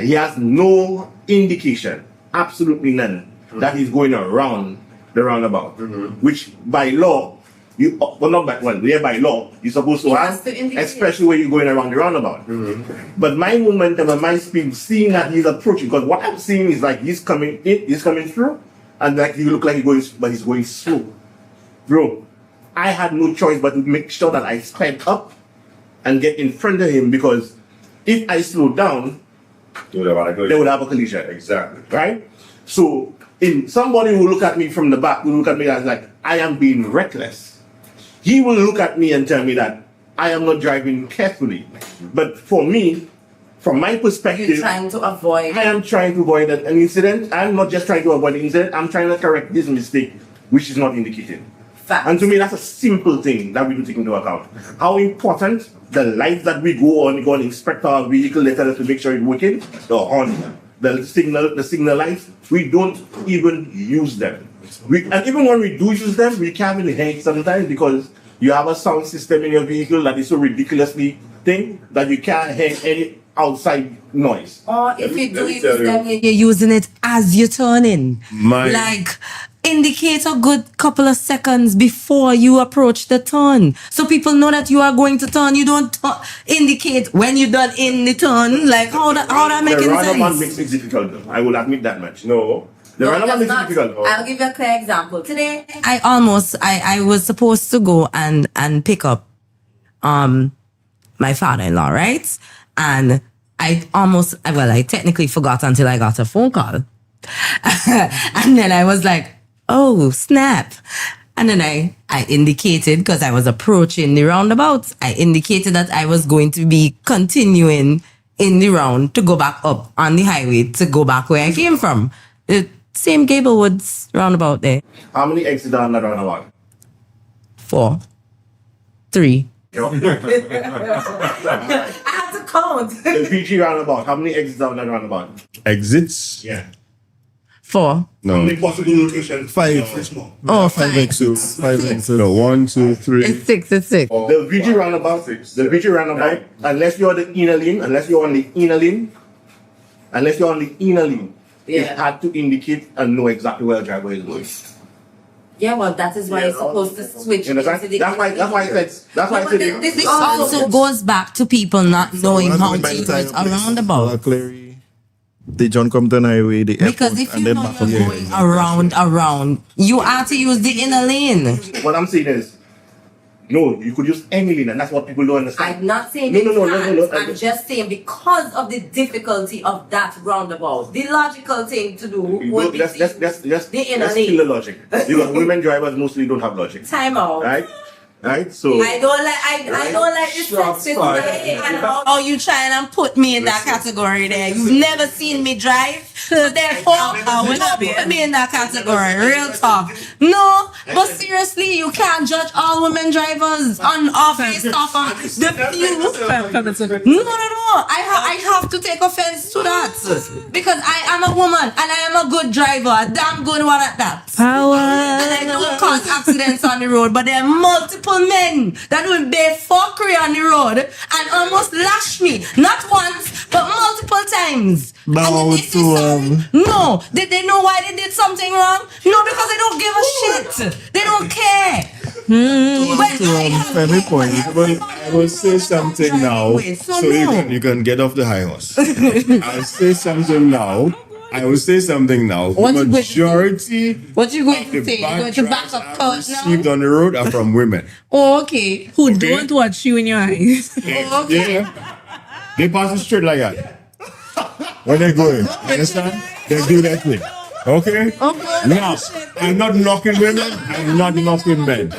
He has no indication, absolutely none, that he's going around the roundabout, which by law, by law, you're supposed to have, especially when you're going around the roundabout. But my momentum and my speed, seeing that he's approaching, because what I'm seeing is like he's coming through, and like he look like he's going, but he's going slow. Bro, I had no choice but to make sure that I sped up and get in front of him, because if I slow down, they would have a collision. Exactly. Right? So, somebody will look at me from the back, will look at me as like, I am being reckless. He will look at me and tell me that I am not driving carefully. But for me, from my perspective, You're trying to avoid. I am trying to avoid an incident. I'm not just trying to avoid an incident, I'm trying to correct this mistake, which is not indicated. And to me, that's a simple thing that we do take into account. How important the lights that we go and inspect our vehicle, let us to make sure it's working, the horn, the signal lights, we don't even use them. And even when we do use them, we can't really hear it sometimes because you have a sound system in your vehicle that is so ridiculously thing that you can't hear any outside noise. Or if you do use them, you're using it as you turn in. Like, indicate a good couple of seconds before you approach the turn. So people know that you are going to turn. You don't indicate when you're done in the turn. Like, how that making sense? The roundabout makes it difficult. I will admit that much. No. The roundabout makes it difficult. I'll give you a clear example. Today, I was supposed to go and pick up my father-in-law, right? And I technically forgot until I got a phone call. And then I was like, oh, snap. And then I indicated, because I was approaching the roundabout, I indicated that I was going to be continuing in the round to go back up on the highway to go back where I came from. The same Gablewoods roundabout there. How many exits are on that roundabout? 4. 3. I have to count. The PG roundabout, how many exits are on that roundabout? Exits? Yeah. 4. No. How many possible locations? 5. Oh, 5 exits. 5 exits. No, 1, 2, 3. It's 6. It's 6. The VG roundabout, unless you're the inner lane, unless you're on the inner lane, it had to indicate and know exactly where the driver is going. Yeah, well, that is why you're supposed to switch. You understand? That's why I said This also goes back to people not knowing how to use a roundabout. The John Compton Highway, the airport, Because if and you then know back you're again. going around, you have to use the inner lane. What I'm saying is, no, you could use any lane, and that's what people don't understand. I'm not saying No. I'm just saying because of the difficulty of that roundabout, the logical thing to do would be Let's the inner kill the lane. logic. Because women drivers mostly don't have logic. Time out. Right? So I don't like this sexism. Oh, you trying to put me in that category there? You've never seen me drive, so therefore I will not put me in that category. Real talk. No, but seriously, you can't judge all women drivers on based off of the few. No. I have to take offense to that because I am a woman and I am a good driver, a damn good one at that. Power. And I don't cause accidents on the road, but there are multiple men that will be fuckery on the road and almost lash me, not once but multiple times. Now No, did they know why they did something wrong? No, because they don't give a shit. They don't care. Fair point. I will say something now, so you can get off the high horse. I'll say something now. The majority what you going of to the say? You going to back up court now? received on the road are from women. Oh, okay. Who don't watch you in your eyes. Oh, okay. Yeah. They pass it straight like that. When they're going, understand? They do that thing. Okay? Now, I'm not knocking women, I'm not knocking men.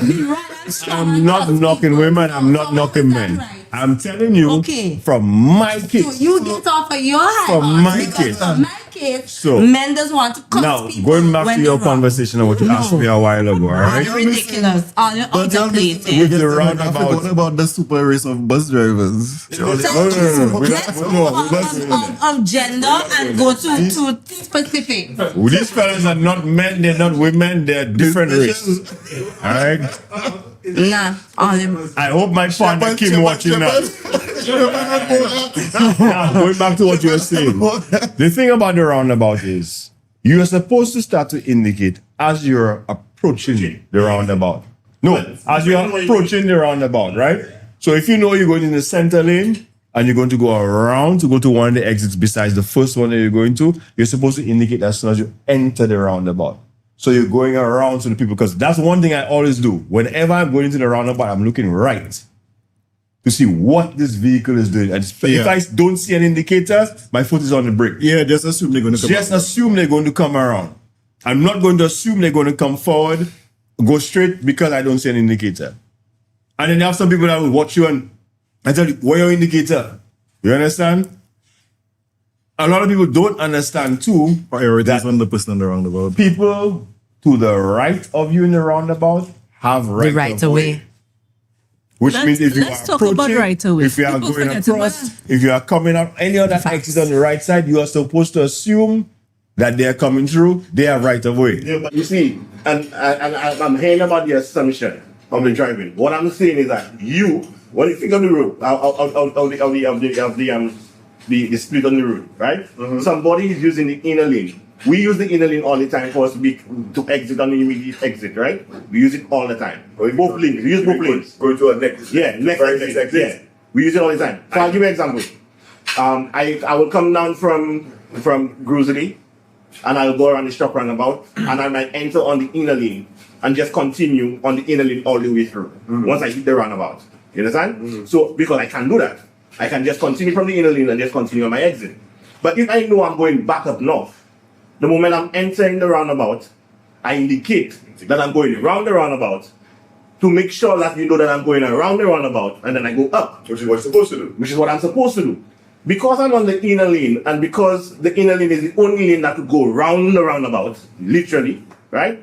I'm not knocking women, I'm not knocking men. I'm telling you from my case. So you get off of your high From my because case. from my case, So, men just want to cut now, people going back when to your they're wrong. conversation of what you asked me a while ago, alright? You're ridiculous. All your underplated. With the I roundabout. forgot about the super race of bus drivers. Let's move on of gender and go to specific. These fellas are not men, they're not women, they're different race. Alright? Nah, all them. I hope my partner Kim watching now. Now, going back to what you were saying. The thing about the roundabout is you are supposed to start to indicate as you're approaching the roundabout. No, as you're approaching the roundabout, right? So if you know you're going in the center lane and you're going to go around to go to one of the exits besides the first one that you're going to, you're supposed to indicate as soon as you enter the roundabout. So you're going around to the people, because that's one thing I always do. Whenever I'm going into the roundabout, I'm looking right to see what this vehicle is doing. And if I don't see an indicator, my foot is on the brake. Yeah, just assume they're going to come Just assume they're going to come around. I'm not going to assume they're going to come forward, go straight because I don't see an indicator. And then you have some people that will watch you and tell you, where's your indicator? You understand? A lot of people don't understand too. Priorities on the person on the roundabout. People to the right of you in the roundabout have right of way. Which means if you let's are talk about approaching, right of way. if you are People going forget about across, if you are coming up any other exit on the right side, you are supposed to assume that they are coming through, they have right of way. Yeah, but you see, and I'm hearing about the assumption of the driving. What I'm saying is that when you think of the road, the split on the road, right? Mm-hmm. Somebody is using the inner lane. We use the inner lane all the time for us to exit on the immediate exit, right? We use it all the time. Both lanes. We use both lanes. Going to a next. Yeah, next exit. Yeah. We use it all the time. So I'll give you an example. I will come down from Grusley and I'll go around the shop roundabout and I might enter on the inner lane and just continue on the inner lane all the way through once I hit the roundabout. You understand? So because I can do that. I can just continue from the inner lane and just continue on my exit. But if I know I'm going back up north, the moment I'm entering the roundabout, I indicate that I'm going round the roundabout to make sure that you know that I'm going around the roundabout, and then I go up. Which is what you're supposed to do. Which is what I'm supposed to do. Because I'm on the inner lane, and because the inner lane is the only lane that could go round the roundabout, literally, right?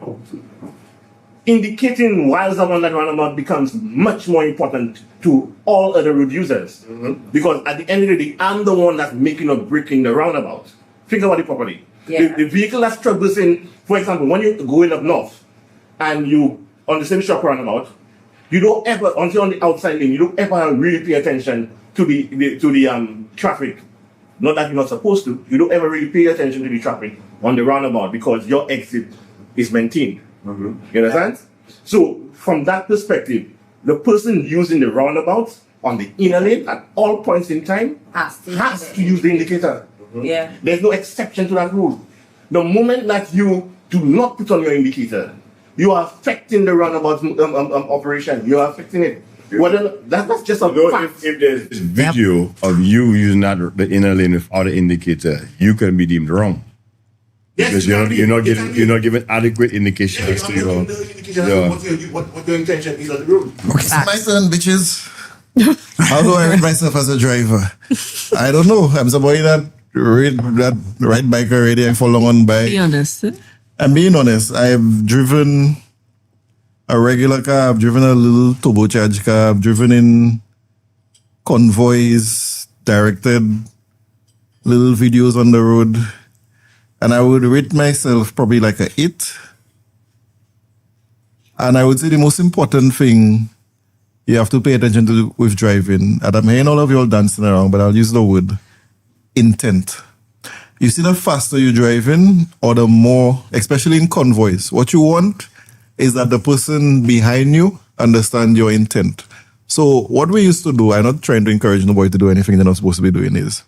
Indicating whilst I'm on that roundabout becomes much more important to all other road users. Because at the end of the day, I'm the one that's making or breaking the roundabout. Think about it properly. Yeah. The vehicle that struggles in, for example, when you're going up north and you on the same shop roundabout, you don't ever, until on the outside lane, you don't ever really pay attention to the traffic. Not that you're not supposed to. You don't ever really pay attention to the traffic on the roundabout because your exit is maintained. You understand? So from that perspective, the person using the roundabout on the inner lane at all points in time has to use the indicator. Yeah. There's no exception to that rule. The moment that you do not put on your indicator, you are affecting the roundabout operation. You are affecting it. Whether that's just a fact. If there's video of you using the inner lane without the indicator, you can be deemed wrong. Yes, because you're not giving adequate indication as to your what your intention is on the road. It's my turn, bitches. How do I rate myself as a driver? I don't know. I'm somebody that ride bike already. I fall on bike. Be honest. I'm being honest. I've driven a regular car. I've driven a little turbocharged car. I've driven in convoys, directed little videos on the road. And I would rate myself probably like a 8. And I would say the most important thing you have to pay attention to with driving, and I'm hearing all of you all dancing around, but I'll use the word intent. You see, the faster you're driving, or the more, especially in convoys, what you want is that the person behind you understand your intent. So what we used to do, I'm not trying to encourage nobody to do anything they're not supposed to be doing, is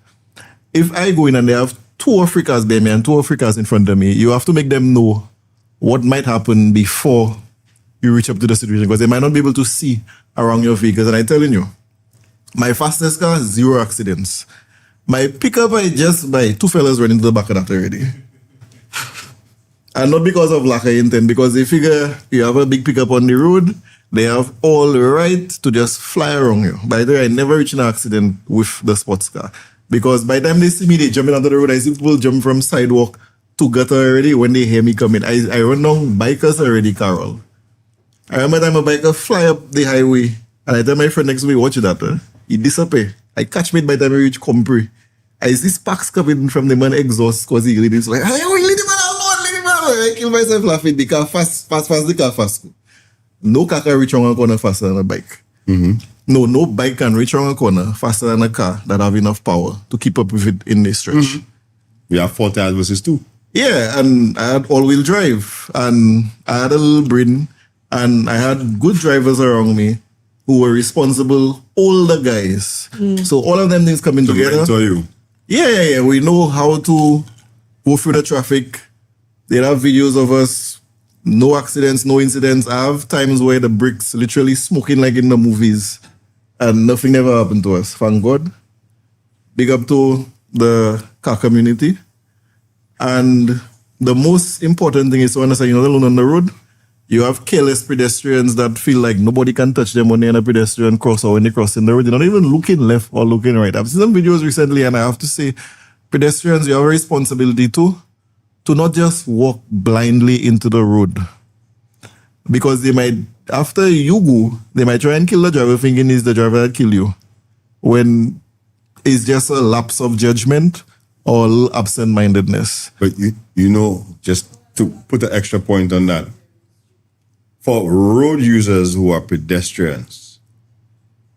if I go in and they have 2 Africans behind me and 2 Africans in front of me, you have to make them know what might happen before you reach up to the situation, because they might not be able to see around your vehicles. And I'm telling you, my fastest car, 0 accidents. My pickup, I just buy 2 fellas running to the back of that already. And not because of lack of intent, because they figure you have a big pickup on the road, they have all the right to just fly around you. By the way, I never reached an accident with the sports car. Because by the time they see me, they jumping onto the road. I see people jump from sidewalk to gutter already when they hear me coming. I run down bikers already, Carol. I remember time a biker fly up the highway, and I tell my friend next to me, watch that. He disappear. I catch me by the time I reach Compre. I see sparks coming from the man exhaust because he leaves like, hey, leave the man alone, leave the man alone. I kill myself laughing. The car fast, the car fast. No car can reach around a corner faster than a bike. No bike can reach around a corner faster than a car that have enough power to keep up with it in this stretch. You have 4 tires versus 2. Yeah, and I had all-wheel drive, and I had a little brain, and I had good drivers around me who were responsible, older guys. So all of them things coming together. Mentor you. Yeah. We know how to go through the traffic. They have videos of us, no accidents, no incidents. I have times where the bricks literally smoking like in the movies, and nothing ever happened to us, thank God. Big up to the car community. And the most important thing is to understand, you're not alone on the road. You have careless pedestrians that feel like nobody can touch them when they're in a pedestrian cross or when they cross in the road. They're not even looking left or looking right. I've seen some videos recently, and I have to say, pedestrians, you have a responsibility to not just walk blindly into the road. Because they might, after you go, they might try and kill the driver thinking it's the driver that killed you, when it's just a lapse of judgment or a little absent-mindedness. But you know, just to put an extra point on that, for road users who are pedestrians,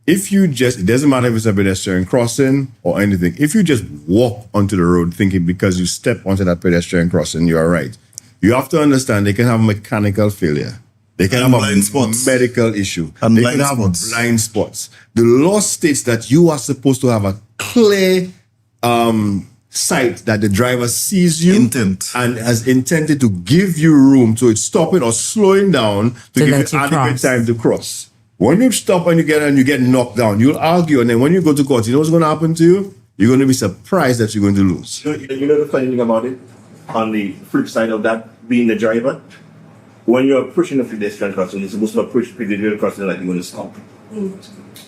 if you just, it doesn't matter if it's a pedestrian crossing or anything, if you just walk onto the road thinking because you step onto that pedestrian crossing, you are right. You have to understand they can have mechanical failure. They can have a medical issue. And they can have blind spots. The law states that you are supposed to have a clear sight that the driver sees you and has intended to give you room to it stopping or slowing down to give you adequate time to cross. When you stop and you get knocked down, you'll argue, and then when you go to court, you know what's going to happen to you? You're going to be surprised that you're going to lose. You know the funny thing about it? On the flip side of that, being the driver, when you're pushing a pedestrian crossing, you're supposed to approach pedestrian crossing like you're going to stop.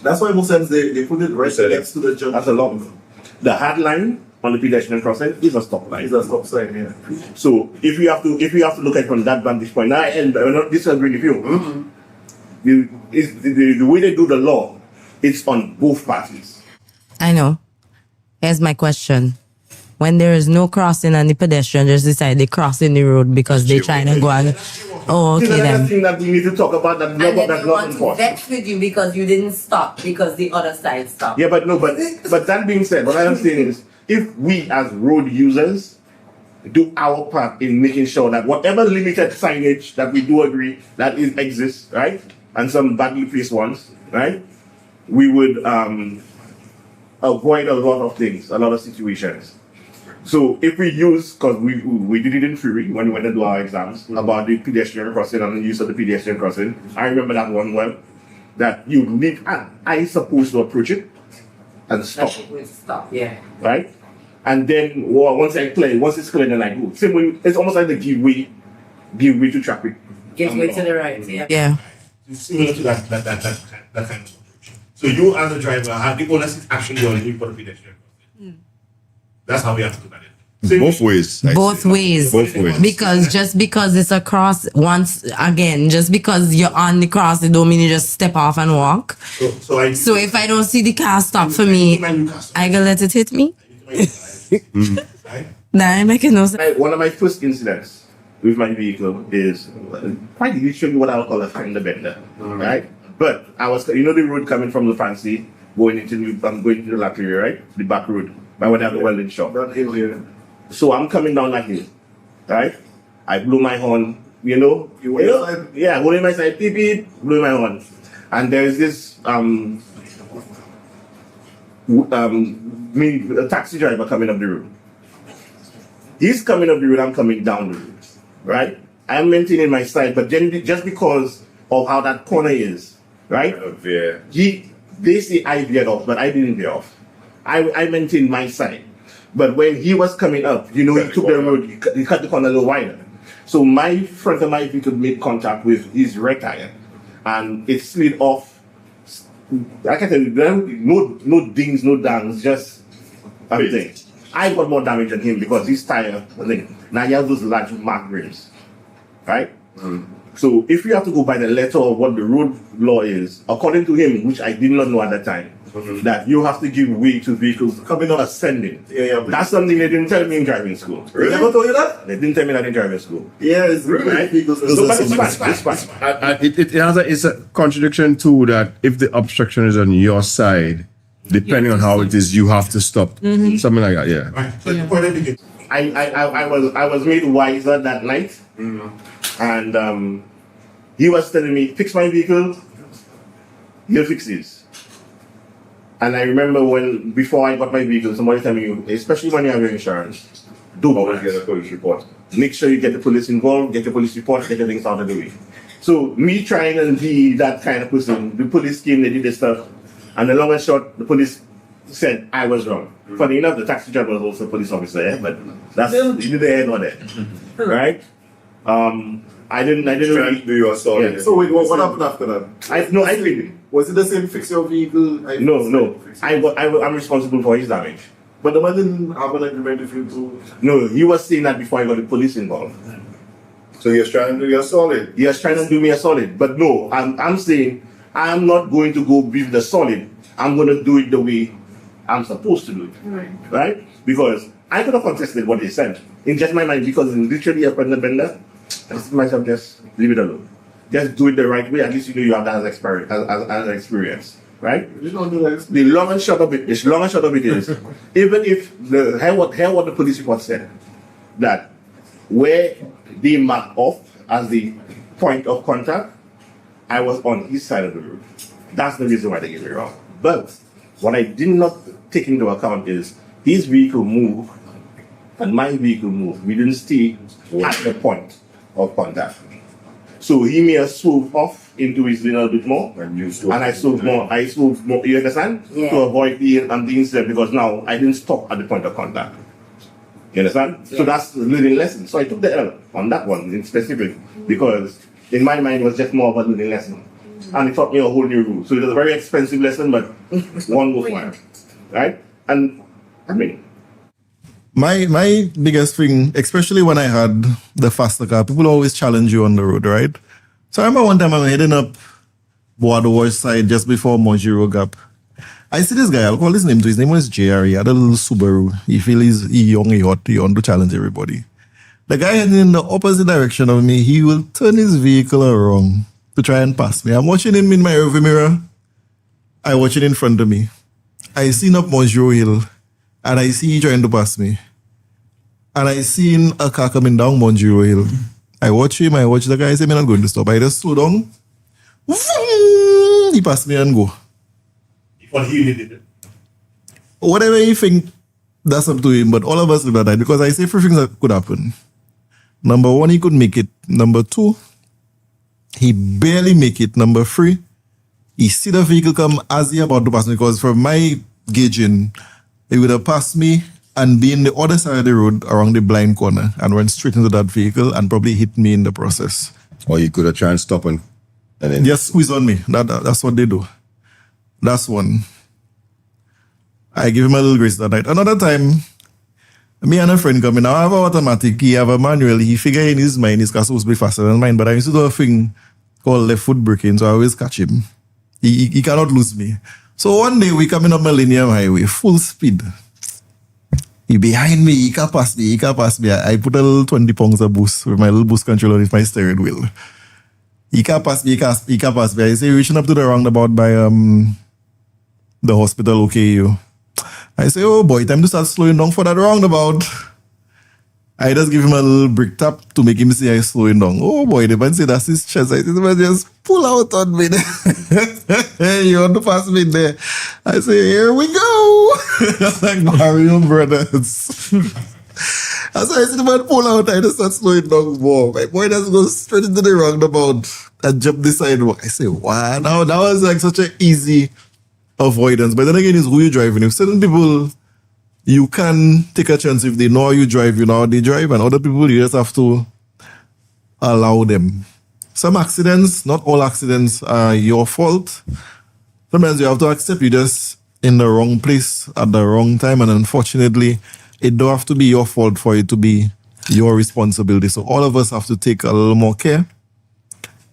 That's why most times they put it right next to the judge. That's a lot. The hard line on the pedestrian crossing is a stop line. It's a stop sign, yeah. So if you have to look at it from that vantage point, now and I'm not disagreeing with you. The way they do the law, it's on both parties. I know. Here's my question. When there is no crossing and the pedestrian just decide they cross in the road because they're trying to go on. Oh, okay This is then. another thing that we need to talk about that And then that's they not want to enforced. vex with you because you didn't stop because the other side stopped. Yeah, but that being said, what I am saying is, if we as road users do our part in making sure that whatever limited signage that we do agree that exists, right, and some badly placed ones, right, we would avoid a lot of things, a lot of situations. So if we use, because we did it in theory when we went to do our exams about the pedestrian crossing and the use of the pedestrian crossing, I remember that one well, that you need, I supposed to approach it and stop. Stop, yeah. Right? And then once it's clear, then I go. Same way, it's almost like the give way to traffic. Give way to the right, yeah. Yeah. It's similar to that kind of approach. So you as the driver have the onus actually on you for the pedestrian crossing. That's how we have to look at it. Both ways. Both ways. Both ways. Because just because it's a cross, once again, just because you're on the cross, it don't mean you just step off and walk. So if I don't see the car stop for me, I gonna let it hit me? Nah, I'm making no sense. One of my first incidents with my vehicle is quite literally what I would call a fender bender, right? But I was, the road coming from the fancy, going into the lack area, right? The back road, by where they have the welding shop. So I'm coming down that hill, right? I blew my horn, yeah, holding my side, beep, beep, blew my horn. And there's this, a taxi driver coming up the road. He's coming up the road, I'm coming down the road, right? I'm maintaining my side, but then just because of how that corner is, right? They say I veered off, but I didn't veer off. I maintained my side. But when he was coming up, he took the road, he cut the corner a little wider. So my front of my vehicle made contact with his rear tire, and it slid off. I can tell you, no dings, no dangs, just thing. I got more damage than him because his tire, now he has those large mark rims, right? So if you have to go by the letter of what the road law is, according to him, which I did not know at the time, that you have to give way to vehicles coming up ascending. That's something they didn't tell me in driving school. Really? They never told you that? They didn't tell me that in driving school. Yeah, it's really vehicles. So, but it's fine. It's a contradiction too that if the obstruction is on your side, depending on how it is, you have to stop. Something like that, yeah. Right. So the point is, I was made wiser that night, and he was telling me, fix my vehicle, he'll fix this. And I remember before I got my vehicle, somebody told me, especially when you have your insurance, do always get a police report. Make sure you get the police involved, get the police report, get the things out of the way. So me trying to be that kind of person, the police came, they did this stuff, and the long and short, the police said I was wrong. Funny enough, the taxi driver was also a police officer, yeah? But that's neither there nor there, right? I didn't really do your story. Yeah. So wait, what happened after that? I didn't. Was it the same fix your vehicle? No. I'm responsible for his damage. But the man didn't have an agreement with you to... No, he was saying that before I got the police involved. So he was trying to do you a solid? He was trying to do me a solid. But no, I'm saying I'm not going to go build the solid. I'm going to do it the way I'm supposed to do it. Right? Because I could have contested what they said. In just my mind, because it's literally a fender bender, I said to myself, just leave it alone. Just do it the right way. At least you have that as experience, right? The long and short of it is, even if what the police report said, that where they marked off as the point of contact, I was on his side of the road. That's the reason why they get me wrong. But what I did not take into account is his vehicle moved and my vehicle moved. We didn't stay at the point of contact. So he may have swerved off into his lane a bit more. And I slowed more. You understand? Yeah. To avoid being there, because now I didn't stop at the point of contact. You understand? So that's the learning lesson. So I took the L on that one in specific, because in my mind it was just more of a learning lesson. And it taught me a whole new rule. So it was a very expensive lesson, but one worthwhile. Right? And I mean, My biggest thing, especially when I had the faster car, people always challenge you on the road, right? So I remember one time I was heading up Bois side just before Monjiro Gap. I see this guy, I'll call his name too. His name was JR. He had a little Subaru. He feel he's young, he hot, he want to challenge everybody. The guy heading in the opposite direction of me, he will turn his vehicle around to try and pass me. I'm watching him in my rearview mirror. I watch it in front of me. I seen up Monjiro Hill, and I see he trying to pass me. And I seen a car coming down Monjiro Hill. I watch him, I watch the guy, I say, I'm not going to stop. I just slow down. He passed me and go. What he did it. Whatever he think, that's up to him. But all of us live at that, because I say three things that could happen. Number one, he could make it. Number two, he barely make it. Number three, he see the vehicle come as he about to pass me, because from my gauging, he would have passed me and be in the other side of the road around the blind corner and went straight into that vehicle and probably hit me in the process. Or you could have tried and stop and then just squeeze on me. That's what they do. That's one. I give him a little grace that night. Another time, me and a friend come in. I have an automatic, he have a manual. He figure in his mind his car supposed to be faster than mine, but I used to do a thing called left foot braking, so I always catch him. He cannot lose me. So one day we coming up Millennium Highway, full speed. He behind me, he can't pass me. I put a little 20 pounds of boost with my little boost controller with my steering wheel. He can't pass me, he can't pass me. I say, reaching up to the roundabout by the hospital, OKU. I say, oh boy, time to start slowing down for that roundabout. I just give him a little brick tap to make him see I slowing down. Oh boy, the man say that's his chest. I say, the man just pull out on me. Hey, you want to pass me there? I say, here we go. Like Mario Brothers. As I see the man pull out, I just start slowing down more. My boy just goes straight into the roundabout and jump the sidewalk. I say, wow, now that was like such an easy avoidance. But then again, it's who you're driving. If certain people, you can take a chance if they know how you drive, you know how they drive, and other people, you just have to allow them. Some accidents, not all accidents are your fault. Sometimes you have to accept you're just in the wrong place at the wrong time, and unfortunately, it don't have to be your fault for it to be your responsibility. So all of us have to take a little more care.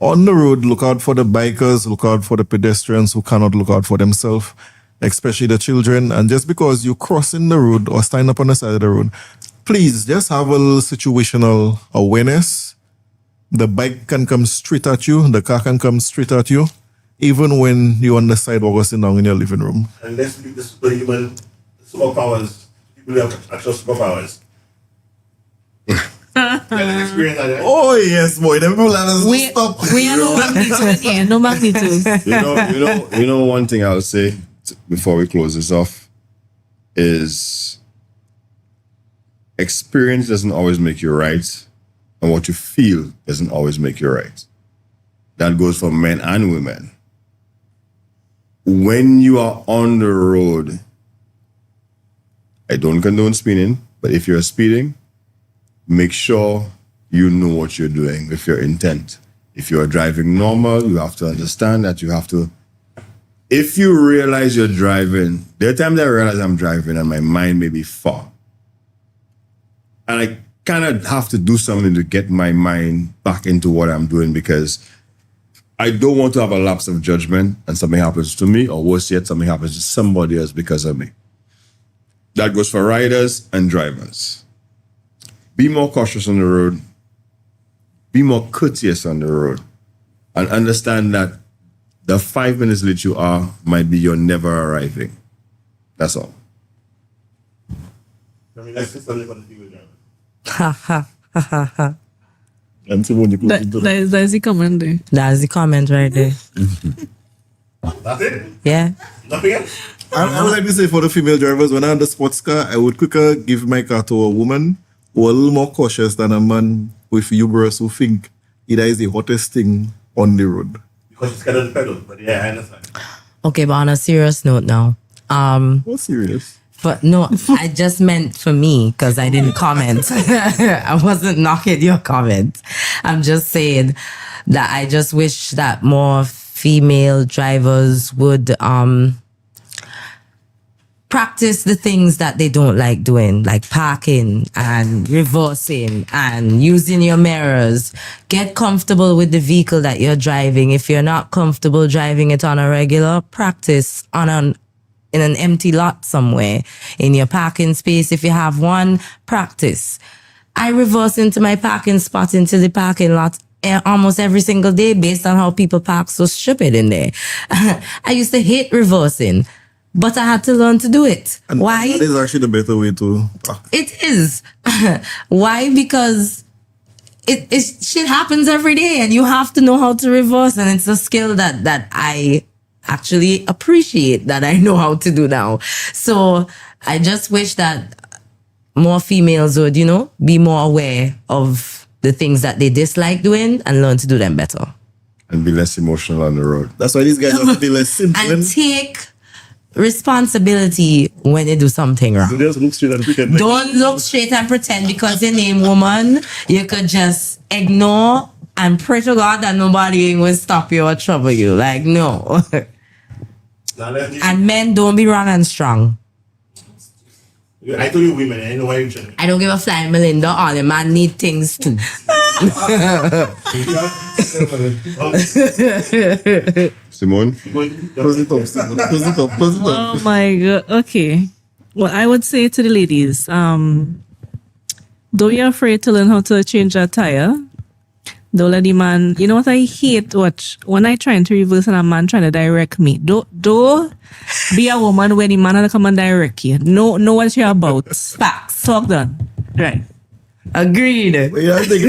On the road, look out for the bikers, look out for the pedestrians who cannot look out for themselves, especially the children. And just because you're crossing the road or standing up on the side of the road, please just have a little situational awareness. The bike can come straight at you, the car can come straight at you, even when you're on the sidewalk or sitting down in your living room. And let's leave the superhuman superpowers. People who have actual superpowers. Oh yes, boy. Them people stop. We are no magnitude here, no magnitude. You know one thing I'll say before we close this off is experience doesn't always make you right, and what you feel doesn't always make you right. That goes for men and women. When you are on the road, I don't condone speeding, but if you're speeding, make sure you know what you're doing with your intent. If you're driving normal, you have to understand that you have to. If you realize you're driving, there are times I realize I'm driving and my mind may be far. And I kind of have to do something to get my mind back into what I'm doing, because I don't want to have a lapse of judgment and something happens to me, or worse yet, something happens to somebody else because of me. That goes for riders and drivers. Be more cautious on the road. Be more courteous on the road. And understand that the 5 minutes late you are might be your never arriving. That's all. I mean, that's just something about the people driving. Ha ha ha ha ha. And so when you That's the comment there. That's the comment right there. That's it? Yeah. Nothing else? I would like to say for the female drivers, when I had the sports car, I would quicker give my car to a woman who are a little more cautious than a man with hubris who think either is the hottest thing on the road. Because it's kind of the pedal. But yeah, I understand. Okay, but on a serious note now. What's serious? But no, I just meant for me because I didn't comment. I wasn't knocking your comment. I'm just saying that I just wish that more female drivers would practice the things that they don't like doing, like parking and reversing and using your mirrors. Get comfortable with the vehicle that you're driving. If you're not comfortable driving it on a regular, practice in an empty lot somewhere, in your parking space. If you have one, practice. I reverse into my parking spot, into the parking lot almost every single day based on how people park so stupid in there. I used to hate reversing, but I had to learn to do it. And why? That is actually the better way to park. It is. Why? Because it shit happens every day and you have to know how to reverse, and it's a skill that I actually appreciate that I know how to do now. So I just wish that more females would, be more aware of the things that they dislike doing and learn to do them better. And be less emotional on the road. That's why these guys have to be less simple. And take responsibility when they do something wrong. Just look straight and pretend. Don't look straight and pretend because your name woman, you could just ignore and pray to God that nobody will stop you or trouble you. Like, no. And men, don't be wrong and strong. I told you women, I know why you're trying. I don't give a flying Melinda. All the man need things too. Simone? Close it up, Simone. Close it up. Close it up. Oh my God. Okay. Well, I would say to the ladies, don't be afraid to learn how to change a tire. Don't let the man, you know what I hate? When I try to reverse and a man trying to direct me. Don't be a woman when the man had to come and direct you. Know what you're about. Facts. Talk done. Right. Agreed. But yeah, I think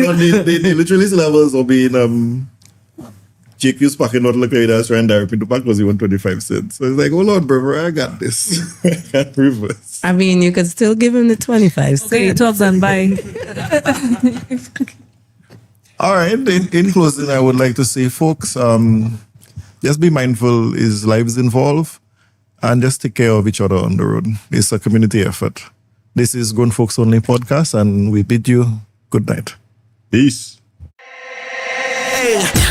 they literally still have us being Jake was packing out like that's trying to direct me to park because he won 25 cents. So it's like, hold on, brother, I got this. I can't reverse. I mean, you could still give him the 25 cents. Okay, talk done. Bye. All right. In closing, I would like to say, folks, just be mindful is lives involved and just take care of each other on the road. It's a community effort. This is Grown Folks Only podcast, and we bid you good night. Peace.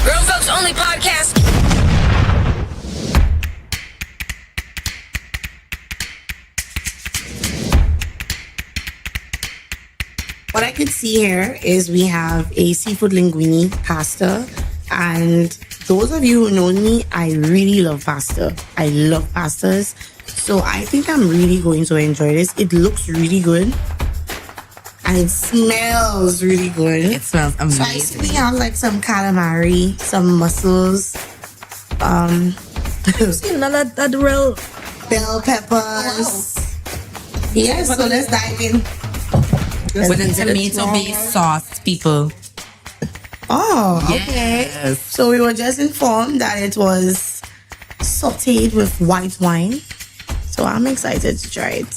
Grown Folks Only podcast. What I could see here is we have a seafood linguine pasta. And those of you who know me, I really love pasta. I love pastas. So I think I'm really going to enjoy this. It looks really good. And it smells really good. It smells amazing. So I see we have like some calamari, some mussels, that real bell peppers. Yes, so let's dive in. With a tomato-based sauce, people. Oh, okay. Yes. So we were just informed that it was sauteed with white wine. So I'm excited to try it.